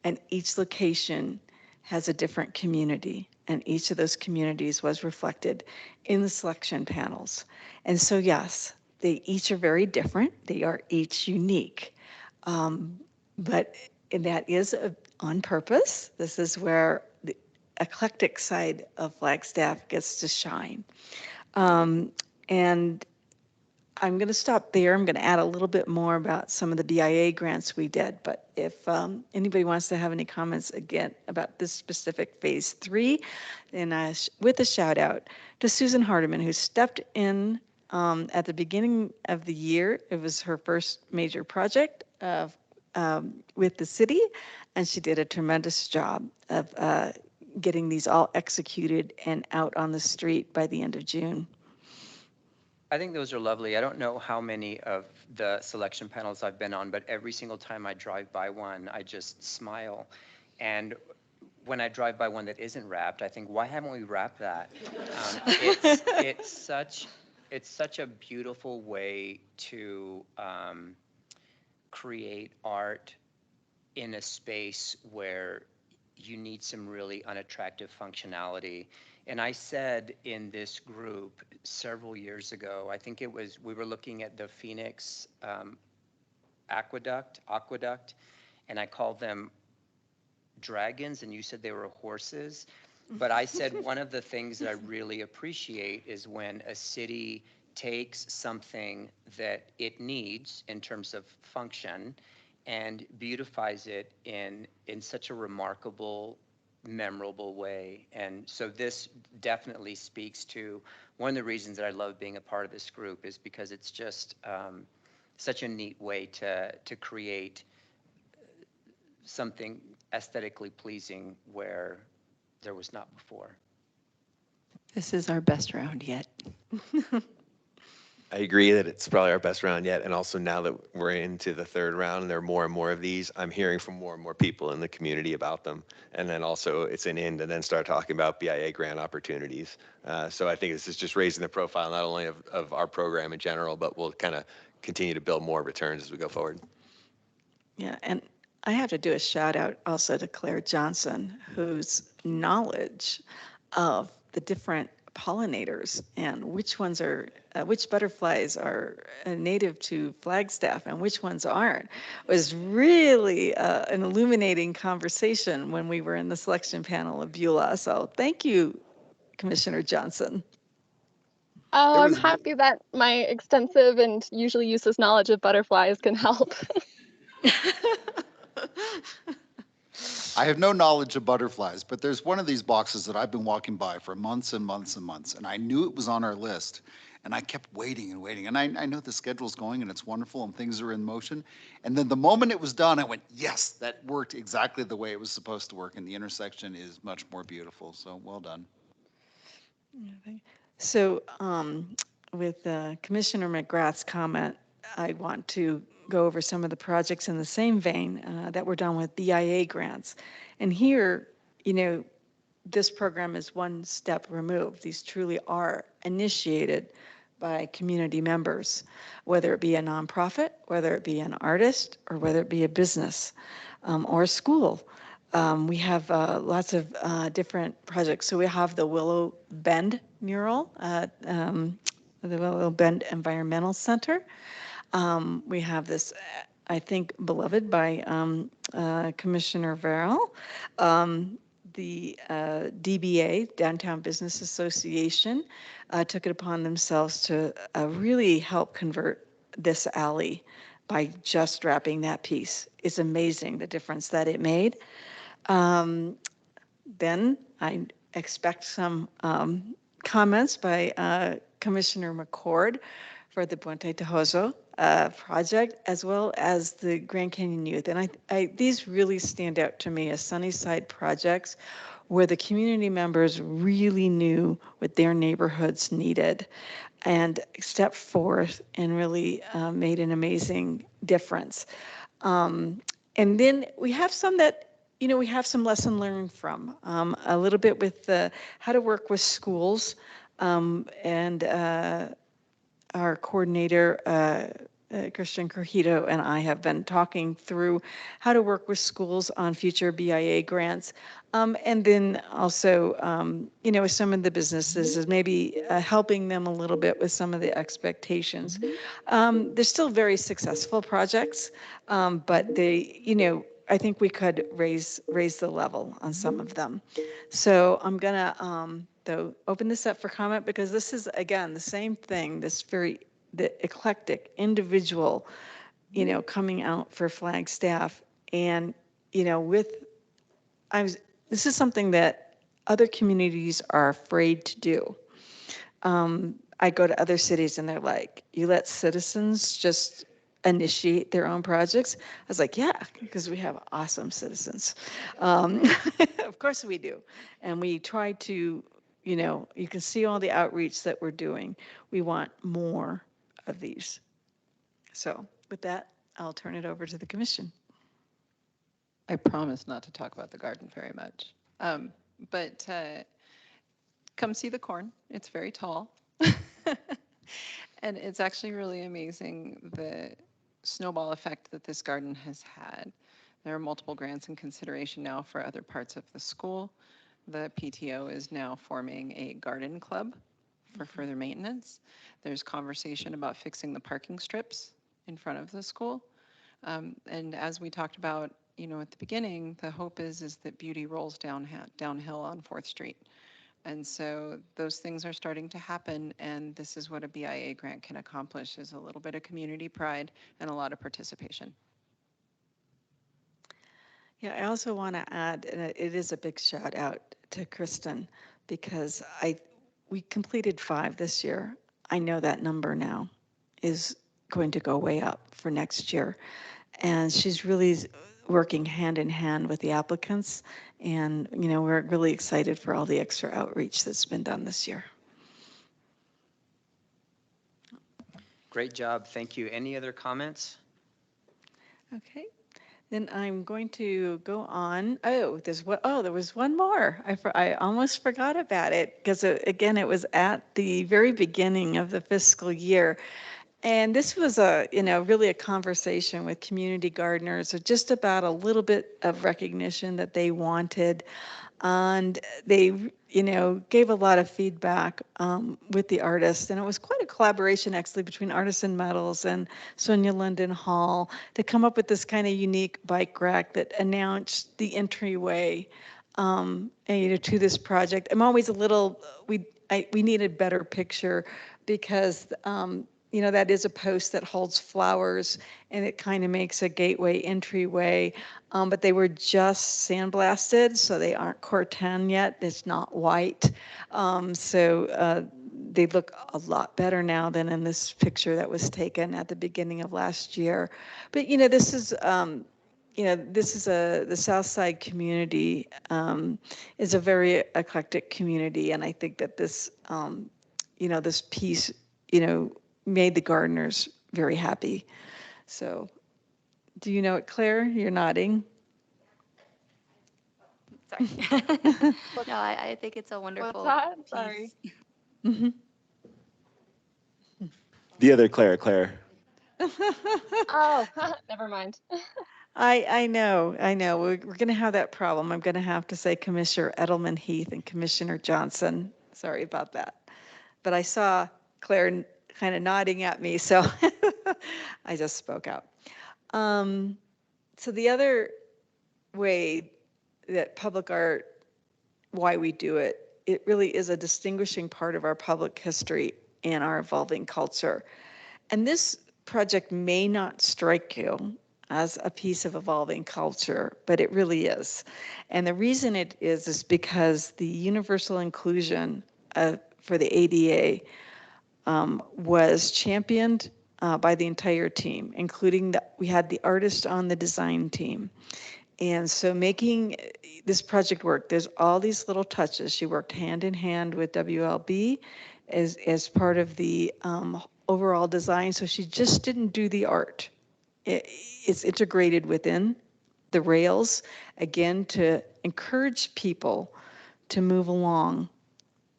and each location has a different community, and each of those communities was reflected in the selection panels. And so yes, they each are very different, they are each unique, but that is on purpose. This is where the eclectic side of Flagstaff gets to shine. And I'm going to stop there. I'm going to add a little bit more about some of the BIA grants we did, but if anybody wants to have any comments again about this specific phase 3, then with a shout out to Susan Hardiman, who stepped in at the beginning of the year. It was her first major project with the city, and she did a tremendous job of getting these all executed and out on the street by the end of June. I think those are lovely. I don't know how many of the selection panels I've been on, but every single time I drive by one, I just smile. And when I drive by one that isn't wrapped, I think, why haven't we wrapped that? It's such a beautiful way to create art in a space where you need some really unattractive functionality. And I said in this group several years ago, I think it was, we were looking at the Phoenix aqueduct, and I called them dragons, and you said they were horses. But I said one of the things that I really appreciate is when a city takes something that it needs in terms of function and beautifies it in such a remarkable, memorable way. And so this definitely speaks to one of the reasons that I love being a part of this group, is because it's just such a neat way to create something aesthetically pleasing where there was not before. This is our best round yet. I agree that it's probably our best round yet. And also now that we're into the third round and there are more and more of these, I'm hearing from more and more people in the community about them. And then also it's an end and then start talking about BIA grant opportunities. So I think this is just raising the profile not only of our program in general, but we'll kind of continue to build more returns as we go forward. Yeah, and I have to do a shout out also to Claire Johnson, whose knowledge of the different pollinators and which ones are, which butterflies are native to Flagstaff and which ones aren't, was really an illuminating conversation when we were in the selection panel of Beulah. So thank you, Commissioner Johnson. Oh, I'm happy that my extensive and usually useless knowledge of butterflies can help. I have no knowledge of butterflies, but there's one of these boxes that I've been walking by for months and months and months, and I knew it was on our list, and I kept waiting and waiting, and I know the schedule's going and it's wonderful and things are in motion, and then the moment it was done, I went, yes, that worked exactly the way it was supposed to work, and the intersection is much more beautiful, so well done. So with Commissioner McGrath's comment, I want to go over some of the projects in the same vein that were done with BIA grants. And here, you know, this program is one step removed. These truly are initiated by community members, whether it be a nonprofit, whether it be an artist, or whether it be a business or a school. We have lots of different projects. So we have the Willow Bend mural at the Willow Bend Environmental Center. We have this, I think, beloved by Commissioner Verrill. The DBA, Downtown Business Association, took it upon themselves to really help convert this alley by just wrapping that piece. It's amazing the difference that it made. Then I expect some comments by Commissioner McCord for the Puente Tejoso project, as well as the Grand Canyon Youth. And these really stand out to me as Sunnyside projects where the community members really knew what their neighborhoods needed and stepped forth and really made an amazing difference. And then we have some that, you know, we have some lesson learned from, a little bit with how to work with schools, and our coordinator, Christian Corjito, and I have been talking through how to work with schools on future BIA grants. And then also, you know, with some of the businesses is maybe helping them a little bit with some of the expectations. They're still very successful projects, but they, you know, I think we could raise the level on some of them. So I'm gonna though open this up for comment because this is again the same thing. This the eclectic individual, you know, coming out for Flagstaff, and you know, this is something that other communities are afraid to do. I go to other cities and they're like, you let citizens just initiate their own projects? I was like, yeah, because we have awesome citizens. Of course we do. And we try to, you know, you can see all the outreach that we're doing. We want more of these. So with that, I'll turn it over to the commission. I promise not to talk about the garden very much. But come see the corn. It's very tall. And it's actually really amazing the snowball effect that this garden has had. There are multiple grants in consideration now for other parts of the school. The PTO is now forming a garden club for further maintenance. There's conversation about fixing the parking strips in front of the school. And as we talked about, you know, at the beginning, the hope is that beauty rolls downhill on 4th Street. And so those things are starting to happen, and this is what a BIA grant can accomplish, is a little bit of community pride and a lot of participation. Yeah, I also want to add, and it is a big shout out to Kristen, because we completed 5 this year. I know that number now is going to go way up for next year. And she's really working hand in hand with the applicants. And, you know, we're really excited for all the extra outreach that's been done this year. Great job. Thank you. Any other comments? Okay. Then I'm going to go on. Oh, there was one more. I almost forgot about it because again, it was at the very beginning of the fiscal year. And this was really a conversation with community gardeners, just about a little bit of recognition that they wanted. And they, gave a lot of feedback with the artists. And it was quite a collaboration actually between Artisan Metals and Sonia London Hall to come up with this kind of unique bike rack that announced the entryway to this project. I'm always a little, we need a better picture because that is a post that holds flowers and it kind of makes a gateway entryway. But they were just sandblasted, so they aren't Corten yet. It's not white. So they look a lot better now than in this picture that was taken at the beginning of last year. But, this is, the South Side community is a very eclectic community. And I think that this, this piece made the gardeners very happy. So, do you know it, Claire? You're nodding. Sorry. No, I think it's a wonderful that? piece. Sorry. Mm-hmm. The other Claire. Oh, never mind. I know. We're going to have that problem. I'm going to have to say Commissioner Edelman Heath and Commissioner Johnson. Sorry about that. But I saw Claire kind of nodding at me, so I just spoke out. So the other way that public art, why we do it, it really is a distinguishing part of our public history and our evolving culture. And this project may not strike you as a piece of evolving culture, but it really is. And the reason it is because the universal inclusion for the ADA was championed by the entire team, including we had the artist on the design team. And so making this project work, there's all these little touches. She worked hand in hand with WLB as part of the overall design. So she just didn't do the art. It's integrated within the rails, again, to encourage people to move along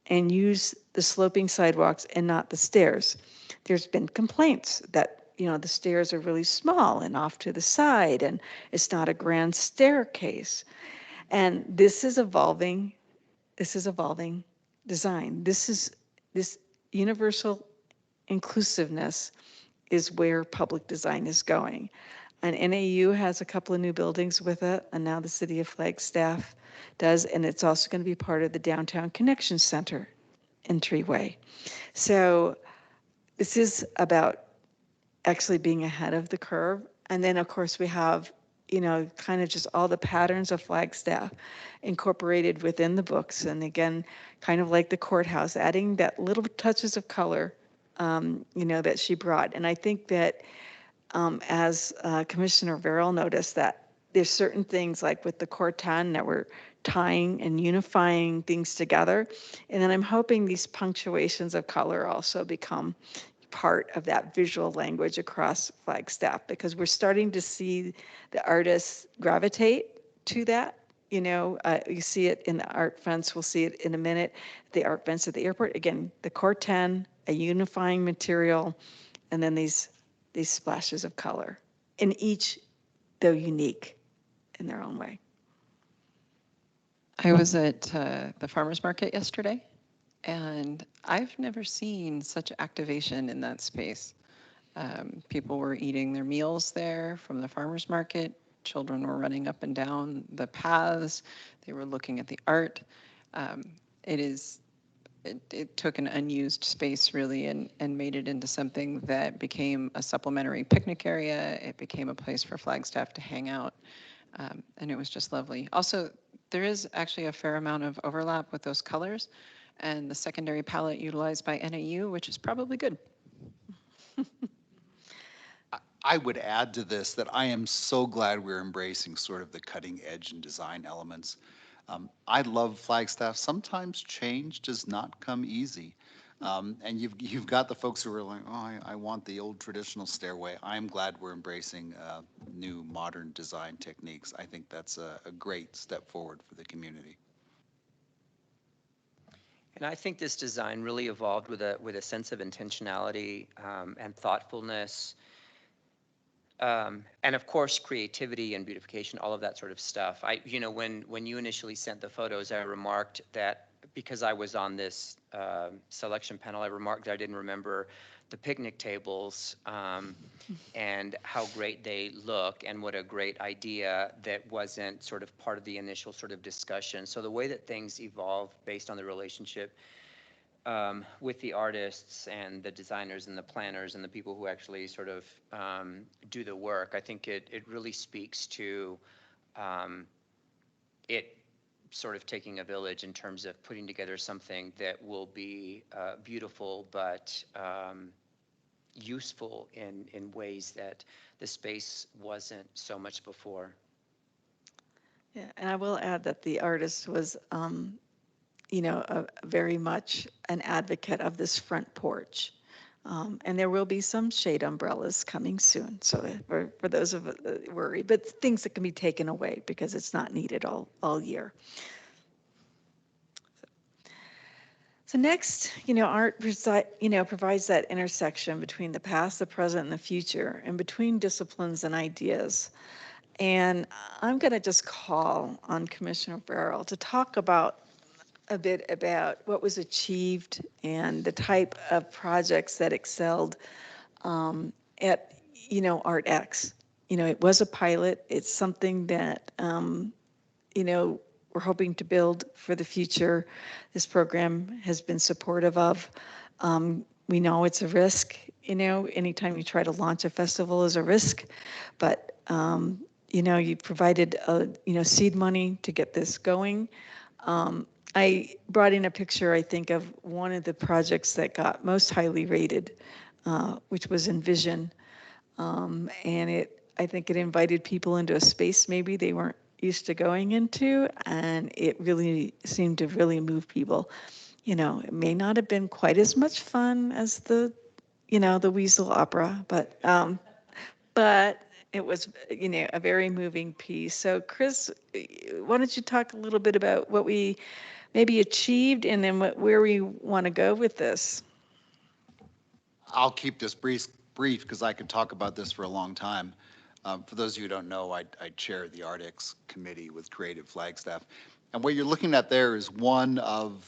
and use the sloping sidewalks and not the stairs. There's been complaints that the stairs are really small and off to the side, and it's not a grand staircase. And this is evolving design. This universal inclusiveness is where public design is going. And NAU has a couple of new buildings with it, and now the city of Flagstaff does, and it's also going to be part of the Downtown Connection Center entryway. So this is about actually being ahead of the curve. And then of course we have, kind of just all the patterns of Flagstaff incorporated within the books. And again, kind of like the courthouse, adding that little touches of color, that she brought. And I think that as Commissioner Verrill noticed, that there's certain things like with the Cortan that we're tying and unifying things together. And then I'm hoping these punctuations of color also become part of that visual language across Flagstaff, because we're starting to see the artists gravitate to that. You see it in the art fence. We'll see it in a minute. The art fence at the airport. Again, the Cortan, a unifying material, and then these splashes of color, in each, though unique in their own way. I was at the farmer's market yesterday, and I've never seen such activation in that space. People were eating their meals there from the farmer's market. Children were running up and down the paths. They were looking at the art. It took an unused space really and made it into something that became a supplementary picnic area. It became a place for Flagstaff to hang out. And it was just lovely. Also, there is actually a fair amount of overlap with those colors and the secondary palette utilized by NAU, which is probably good. I would add to this that I am so glad we're embracing sort of the cutting edge and design elements. I love Flagstaff. Sometimes change does not come easy. And you've got the folks who are like, oh, I want the old traditional stairway. I'm glad we're embracing new modern design techniques. I think that's a great step forward for the community. And I think this design really evolved with a sense of intentionality and thoughtfulness. And of course, creativity and beautification, all of that sort of stuff. When you initially sent the photos, I remarked that because I was on this selection panel, I remarked that I didn't remember the picnic tables and how great they look and what a great idea that wasn't sort of part of the initial sort of discussion. So the way that things evolve based on the relationship with the artists and the designers and the planners and the people who actually sort of do the work, I think it really speaks to it sort of taking a village in terms of putting together something that will be beautiful but useful in ways that the space wasn't so much before. Yeah, and I will add that the artist was very much an advocate of this front porch. And there will be some shade umbrellas coming soon. So for those of worry, but things that can be taken away because it's not needed all year. So next, art provides that intersection between the past, the present, and the future, and between disciplines and ideas. And I'm going to just call on Commissioner Farrell to talk a bit about what was achieved and the type of projects that excelled at, ArtX. It was a pilot. It's something that, we're hoping to build for the future. This program has been supportive of. We know it's a risk, anytime you try to launch a festival is a risk, but, you provided, seed money to get this going. I brought in a picture, I think, of one of the projects that got most highly rated, which was Envision. And I think it invited people into a space maybe they weren't used to going into, and it really seemed to really move people. It may not have been quite as much fun as the Weasel Opera, but it was, a very moving piece. So Chris, why don't you talk a little bit about what we maybe achieved and then where we want to go with this? I'll keep this brief because I could talk about this for a long time. For those of you who don't know, I chair the ArtX committee with Creative Flagstaff. And what you're looking at there is one of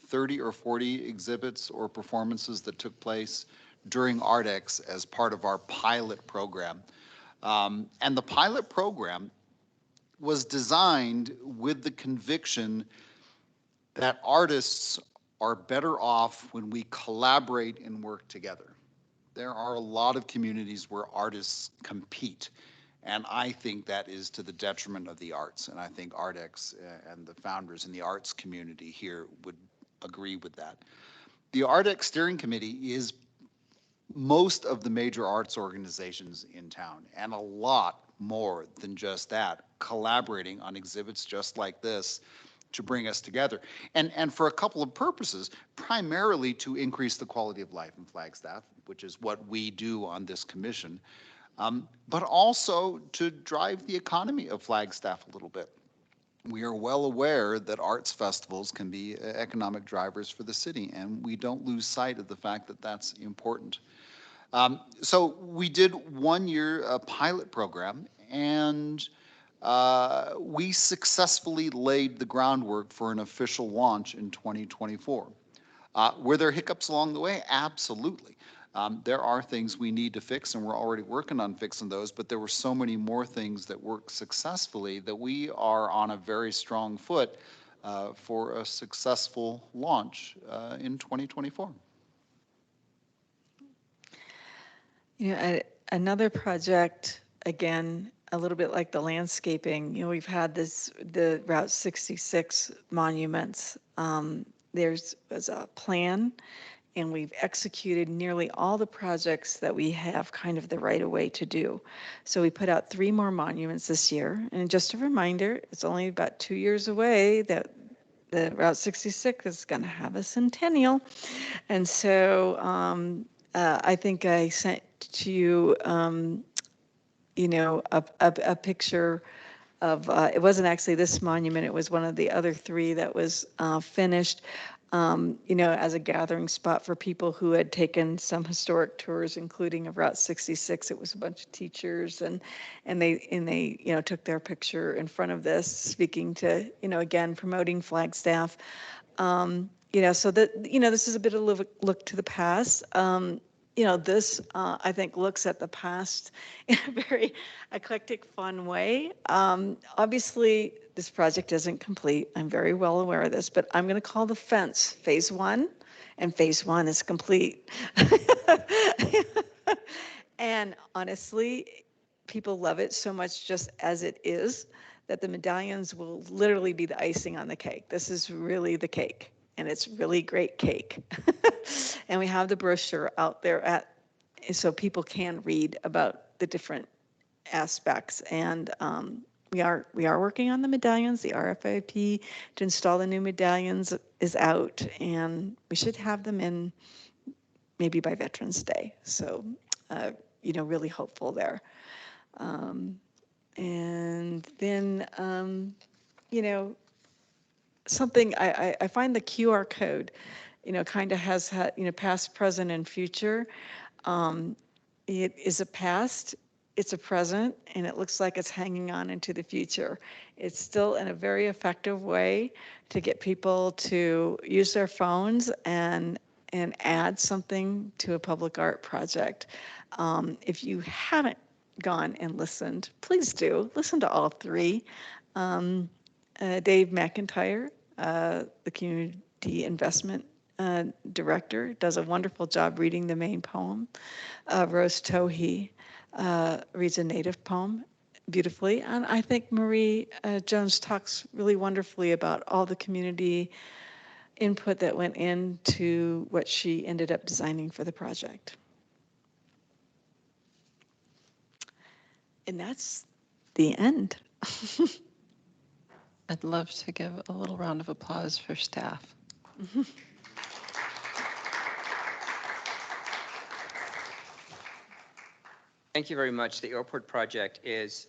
30 or 40 exhibits or performances that took place during ArtX as part of our pilot program. And the pilot program was designed with the conviction that artists are better off when we collaborate and work together. There are a lot of communities where artists compete, and I think that is to the detriment of the arts, and I think ArtX and the founders in the arts community here would agree with that. The ArtX Steering Committee is most of the major arts organizations in town, and a lot more than just that, collaborating on exhibits just like this to bring us together. And for a couple of purposes, primarily to increase the quality of life in Flagstaff, which is what we do on this commission, but also to drive the economy of Flagstaff a little bit. We are well aware that arts festivals can be economic drivers for the city, and we don't lose sight of the fact that that's important. So we did 1 year pilot program, and we successfully laid the groundwork for an official launch in 2024. Were there hiccups along the way? Absolutely. There are things we need to fix, and we're already working on fixing those, but there were so many more things that worked successfully that we are on a very strong foot for a successful launch in 2024. Another project, again, a little bit like the landscaping, we've had the Route 66 monuments. There's a plan, and we've executed nearly all the projects that we have kind of the right of way to do. So we put out 3 more monuments this year. And just a reminder, it's only about 2 years away that the Route 66 is going to have a centennial. And so I think I sent to you, a picture of, it wasn't actually this monument, it was one of the other 3 that was finished, as a gathering spot for people who had taken some historic tours, including of Route 66. It was a bunch of teachers, and they took their picture in front of this, speaking to, again, promoting Flagstaff. So that, this is a bit of a look to the past. This, I think, looks at the past in a very eclectic, fun way. Obviously, this project isn't complete. I'm very well aware of this, but I'm going to call the fence phase 1, and phase 1 is complete. And honestly, people love it so much just as it is that the medallions will literally be the icing on the cake. This is really the cake, and it's really great cake. And we have the brochure out there so people can read about the different aspects. And we are working on the medallions. The RFIP to install the new medallions is out, and we should have them in maybe by Veterans Day. So, really hopeful there. And then, something I find the QR code, kind of has had, past, present, and future. It is a past, it's a present, and it looks like it's hanging on into the future. It's still in a very effective way to get people to use their phones and add something to a public art project. If you haven't gone and listened, please do. Listen to all three. Dave McIntyre, the Community Investment Director, does a wonderful job reading the main poem. Rose Tohi reads a native poem beautifully. And I think Marie Jones talks really wonderfully about all the community input that went into what she ended up designing for the project. And that's the end. I'd love to give a little round of applause for staff. Thank you very much. The airport project is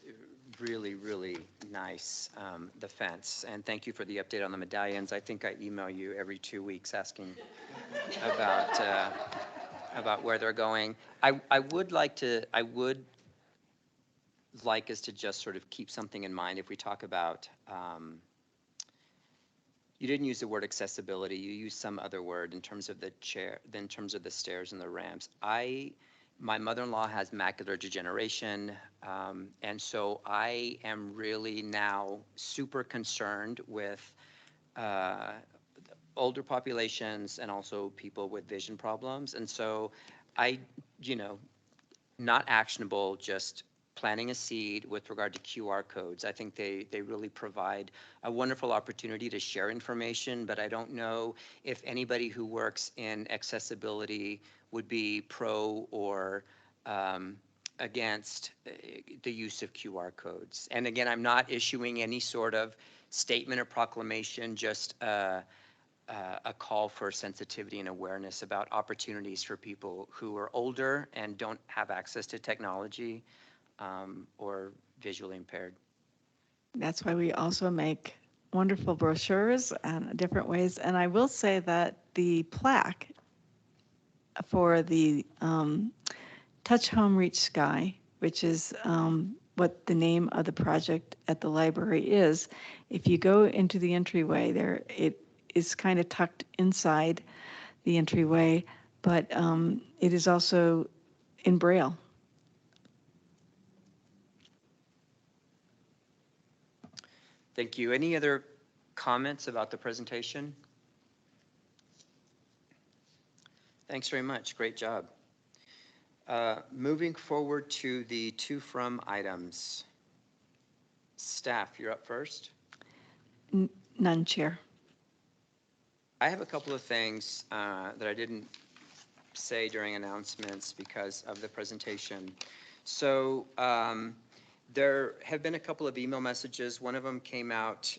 really, really nice, the fence. And thank you for the update on the medallions. I think I email you every 2 weeks asking about where they're going. I would like us to just sort of keep something in mind if we talk about, you didn't use the word accessibility, you used some other word in terms of the stairs and the ramps. My mother-in-law has macular degeneration, and so I am really now super concerned with older populations and also people with vision problems. And so not actionable, just planting a seed with regard to QR codes. I think they really provide a wonderful opportunity to share information, but I don't know if anybody who works in accessibility would be pro or against the use of QR codes. And again, I'm not issuing any sort of statement or proclamation, just a call for sensitivity and awareness about opportunities for people who are older and don't have access to technology or visually impaired. That's why we also make wonderful brochures and different ways. And I will say that the plaque for the Touch Home Reach Sky, which is what the name of the project at the library is, if you go into the entryway there, it is kind of tucked inside the entryway, but it is also in Braille. Thank you. Any other comments about the presentation? Thanks very much. Great job. Moving forward to the to from items. Staff, you're up first. None, Chair. I have a couple of things that I didn't say during announcements because of the presentation. So there have been a couple of email messages. One of them came out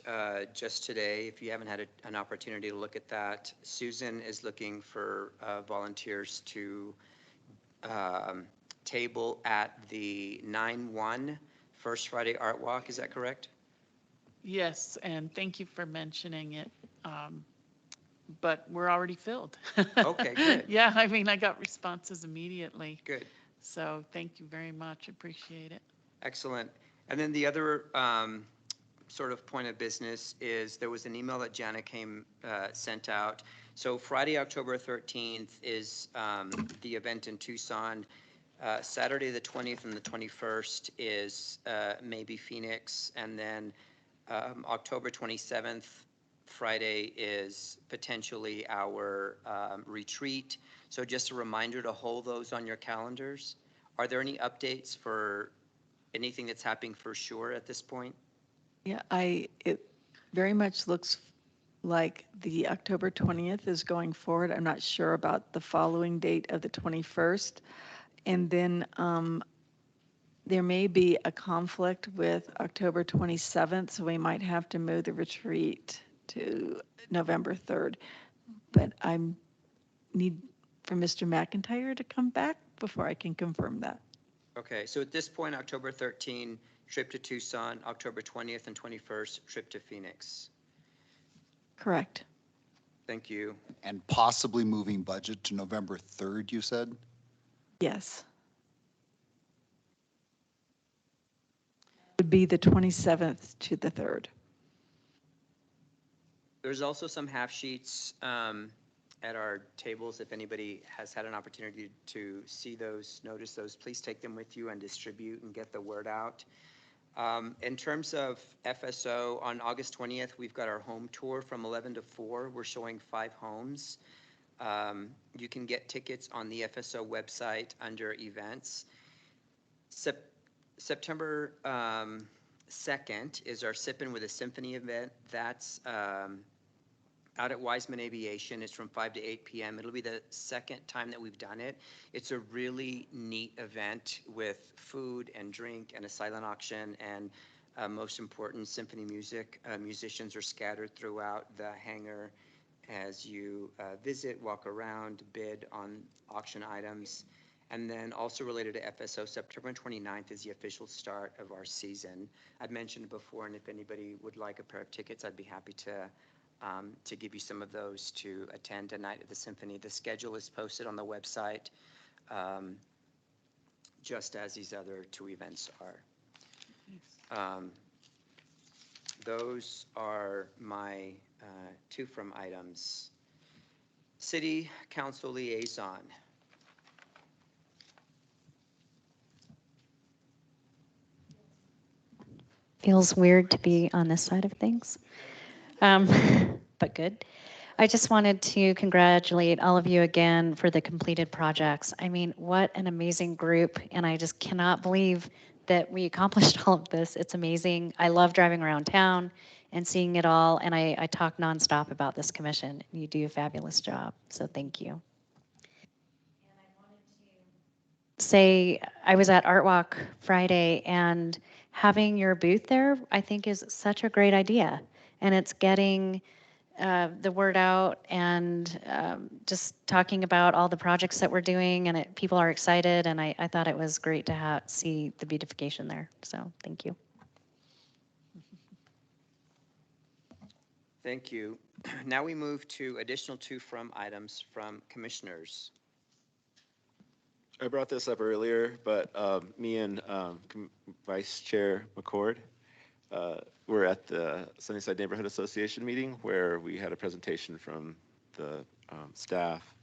just today. If you haven't had an opportunity to look at that, Susan is looking for volunteers to table at the 9/1 First Friday Art Walk. Is that correct? Yes, and thank you for mentioning it. But we're already filled. Okay, good. Yeah, I mean, I got responses immediately. Good. So thank you very much. Appreciate it. Excellent. And then the other sort of point of business is there was an email that Jana sent out. So Friday, October 13th is the event in Tucson. Saturday, the 20th and the 21st is maybe Phoenix. And then October 27th, Friday, is potentially our retreat. So just a reminder to hold those on your calendars. Are there any updates for anything that's happening for sure at this point? Yeah, it very much looks like the October 20th is going forward. I'm not sure about the following date of the 21st. And then there may be a conflict with October 27th, so we might have to move the retreat to November 3rd. But I need for Mr. McIntyre to come back before I can confirm that. Okay, so at this point, October 13, trip to Tucson, October 20th and 21st, trip to Phoenix. Correct. Thank you. And possibly moving budget to November 3rd, you said? Yes. Would be the 27th to the 3rd. There's also some half sheets at our tables. If anybody has had an opportunity to see those, notice those, please take them with you and distribute and get the word out. In terms of FSO, on August 20th, we've got our home tour from 11 to 4. We're showing 5 homes. You can get tickets on the FSO website under events. September 2nd is our Sippin' with a Symphony event. That's out at Wiseman Aviation. It's from 5 to 8 p.m. It'll be the second time that we've done it. It's a really neat event with food and drink and a silent auction and most important, symphony music. Musicians are scattered throughout the hangar as you visit, walk around, bid on auction items. And then also related to FSO, September 29th is the official start of our season. I've mentioned it before, and if anybody would like a pair of tickets, I'd be happy to give you some of those to attend a night at the Symphony. The schedule is posted on the website, just as these other 2 events are. Those are my 2 from items. City Council Liaison. Feels weird to be on this side of things, but good. I just wanted to congratulate all of you again for the completed projects. I mean, what an amazing group, and I just cannot believe that we accomplished all of this. It's amazing. I love driving around town and seeing it all, and I talk nonstop about this commission. You do a fabulous job, so thank you. And I wanted to say I was at Art Walk Friday, and having your booth there, I think, is such a great idea. And it's getting the word out and just talking about all the projects that we're doing, and people are excited. And I thought it was great to see the beautification there. So thank you. Thank you. Now we move to additional 2 from items from commissioners. I brought this up earlier, but me and Vice Chair McCord were at the Sunnyside Neighborhood Association meeting where we had a presentation from the staff,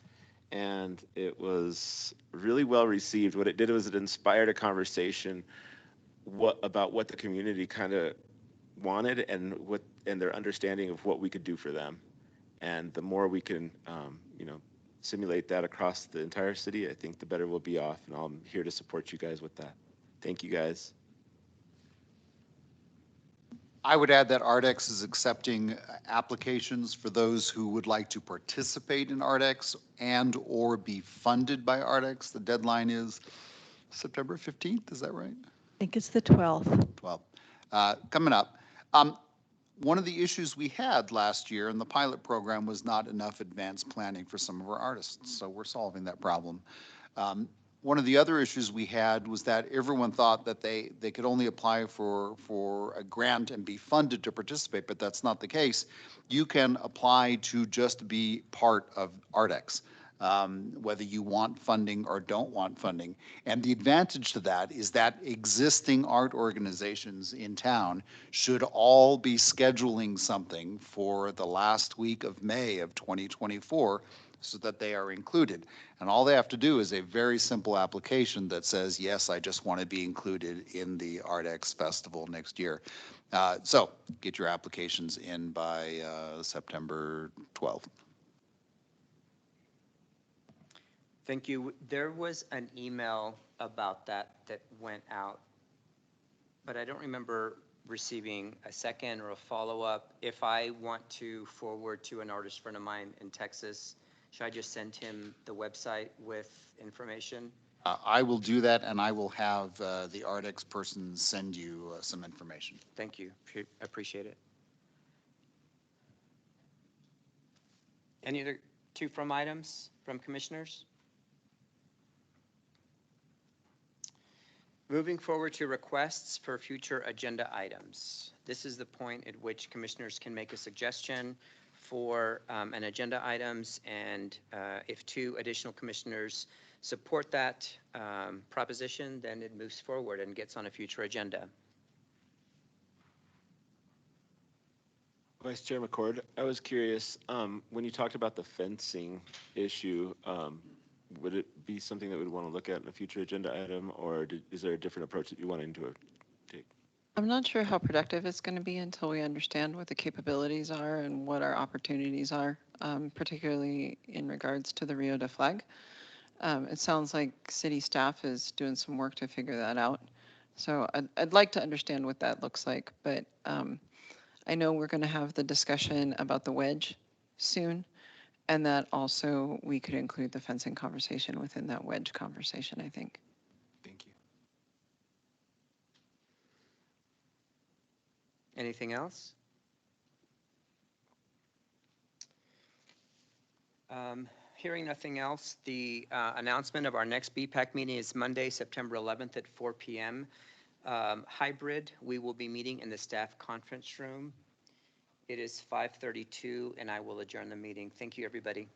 and it was really well received. What it did was it inspired a conversation about what the community kind of wanted and their understanding of what we could do for them. And the more we can, simulate that across the entire city, I think the better we'll be off. And I'm here to support you guys with that. Thank you, guys. I would add that ARDEX is accepting applications for those who would like to participate in ARDEX and or be funded by ARDEX. The deadline is September 15th, is that right? I think it's the 12th. 12. Coming up. One of the issues we had last year in the pilot program was not enough advanced planning for some of our artists, so we're solving that problem. One of the other issues we had was that everyone thought that they could only apply for a grant and be funded to participate, but that's not the case. You can apply to just be part of ARDEX, whether you want funding or don't want funding. And the advantage to that is that existing art organizations in town should all be scheduling something for the last week of May of 2024 so that they are included. And all they have to do is a very simple application that says, yes, I just want to be included in the ArtX Festival next year. So get your applications in by September 12th. Thank you. There was an email about that went out, but I don't remember receiving a second or a follow-up. If I want to forward to an artist friend of mine in Texas, should I just send him the website with information? I will do that, and I will have the ArtX person send you some information. Thank you. Appreciate it. Any other 2 from items from commissioners? Moving forward to requests for future agenda items. This is the point at which commissioners can make a suggestion for an agenda items, and if 2 additional commissioners support that proposition, then it moves forward and gets on a future agenda. Vice Chair McCord, I was curious, when you talked about the fencing issue, would it be something that we'd want to look at in a future agenda item, or is there a different approach that you want to take? I'm not sure how productive it's going to be until we understand what the capabilities are and what our opportunities are, particularly in regards to the Rio de Flag. It sounds like city staff is doing some work to figure that out. So I'd like to understand what that looks like, but I know we're going to have the discussion about the wedge soon, and that also we could include the fencing conversation within that wedge conversation, I think. Thank you. Anything else? Hearing nothing else, the announcement of our next BPAC meeting is Monday, September 11th at 4 p.m. Hybrid, we will be meeting in the staff conference room. It is 5:32, and I will adjourn the meeting. Thank you, everybody.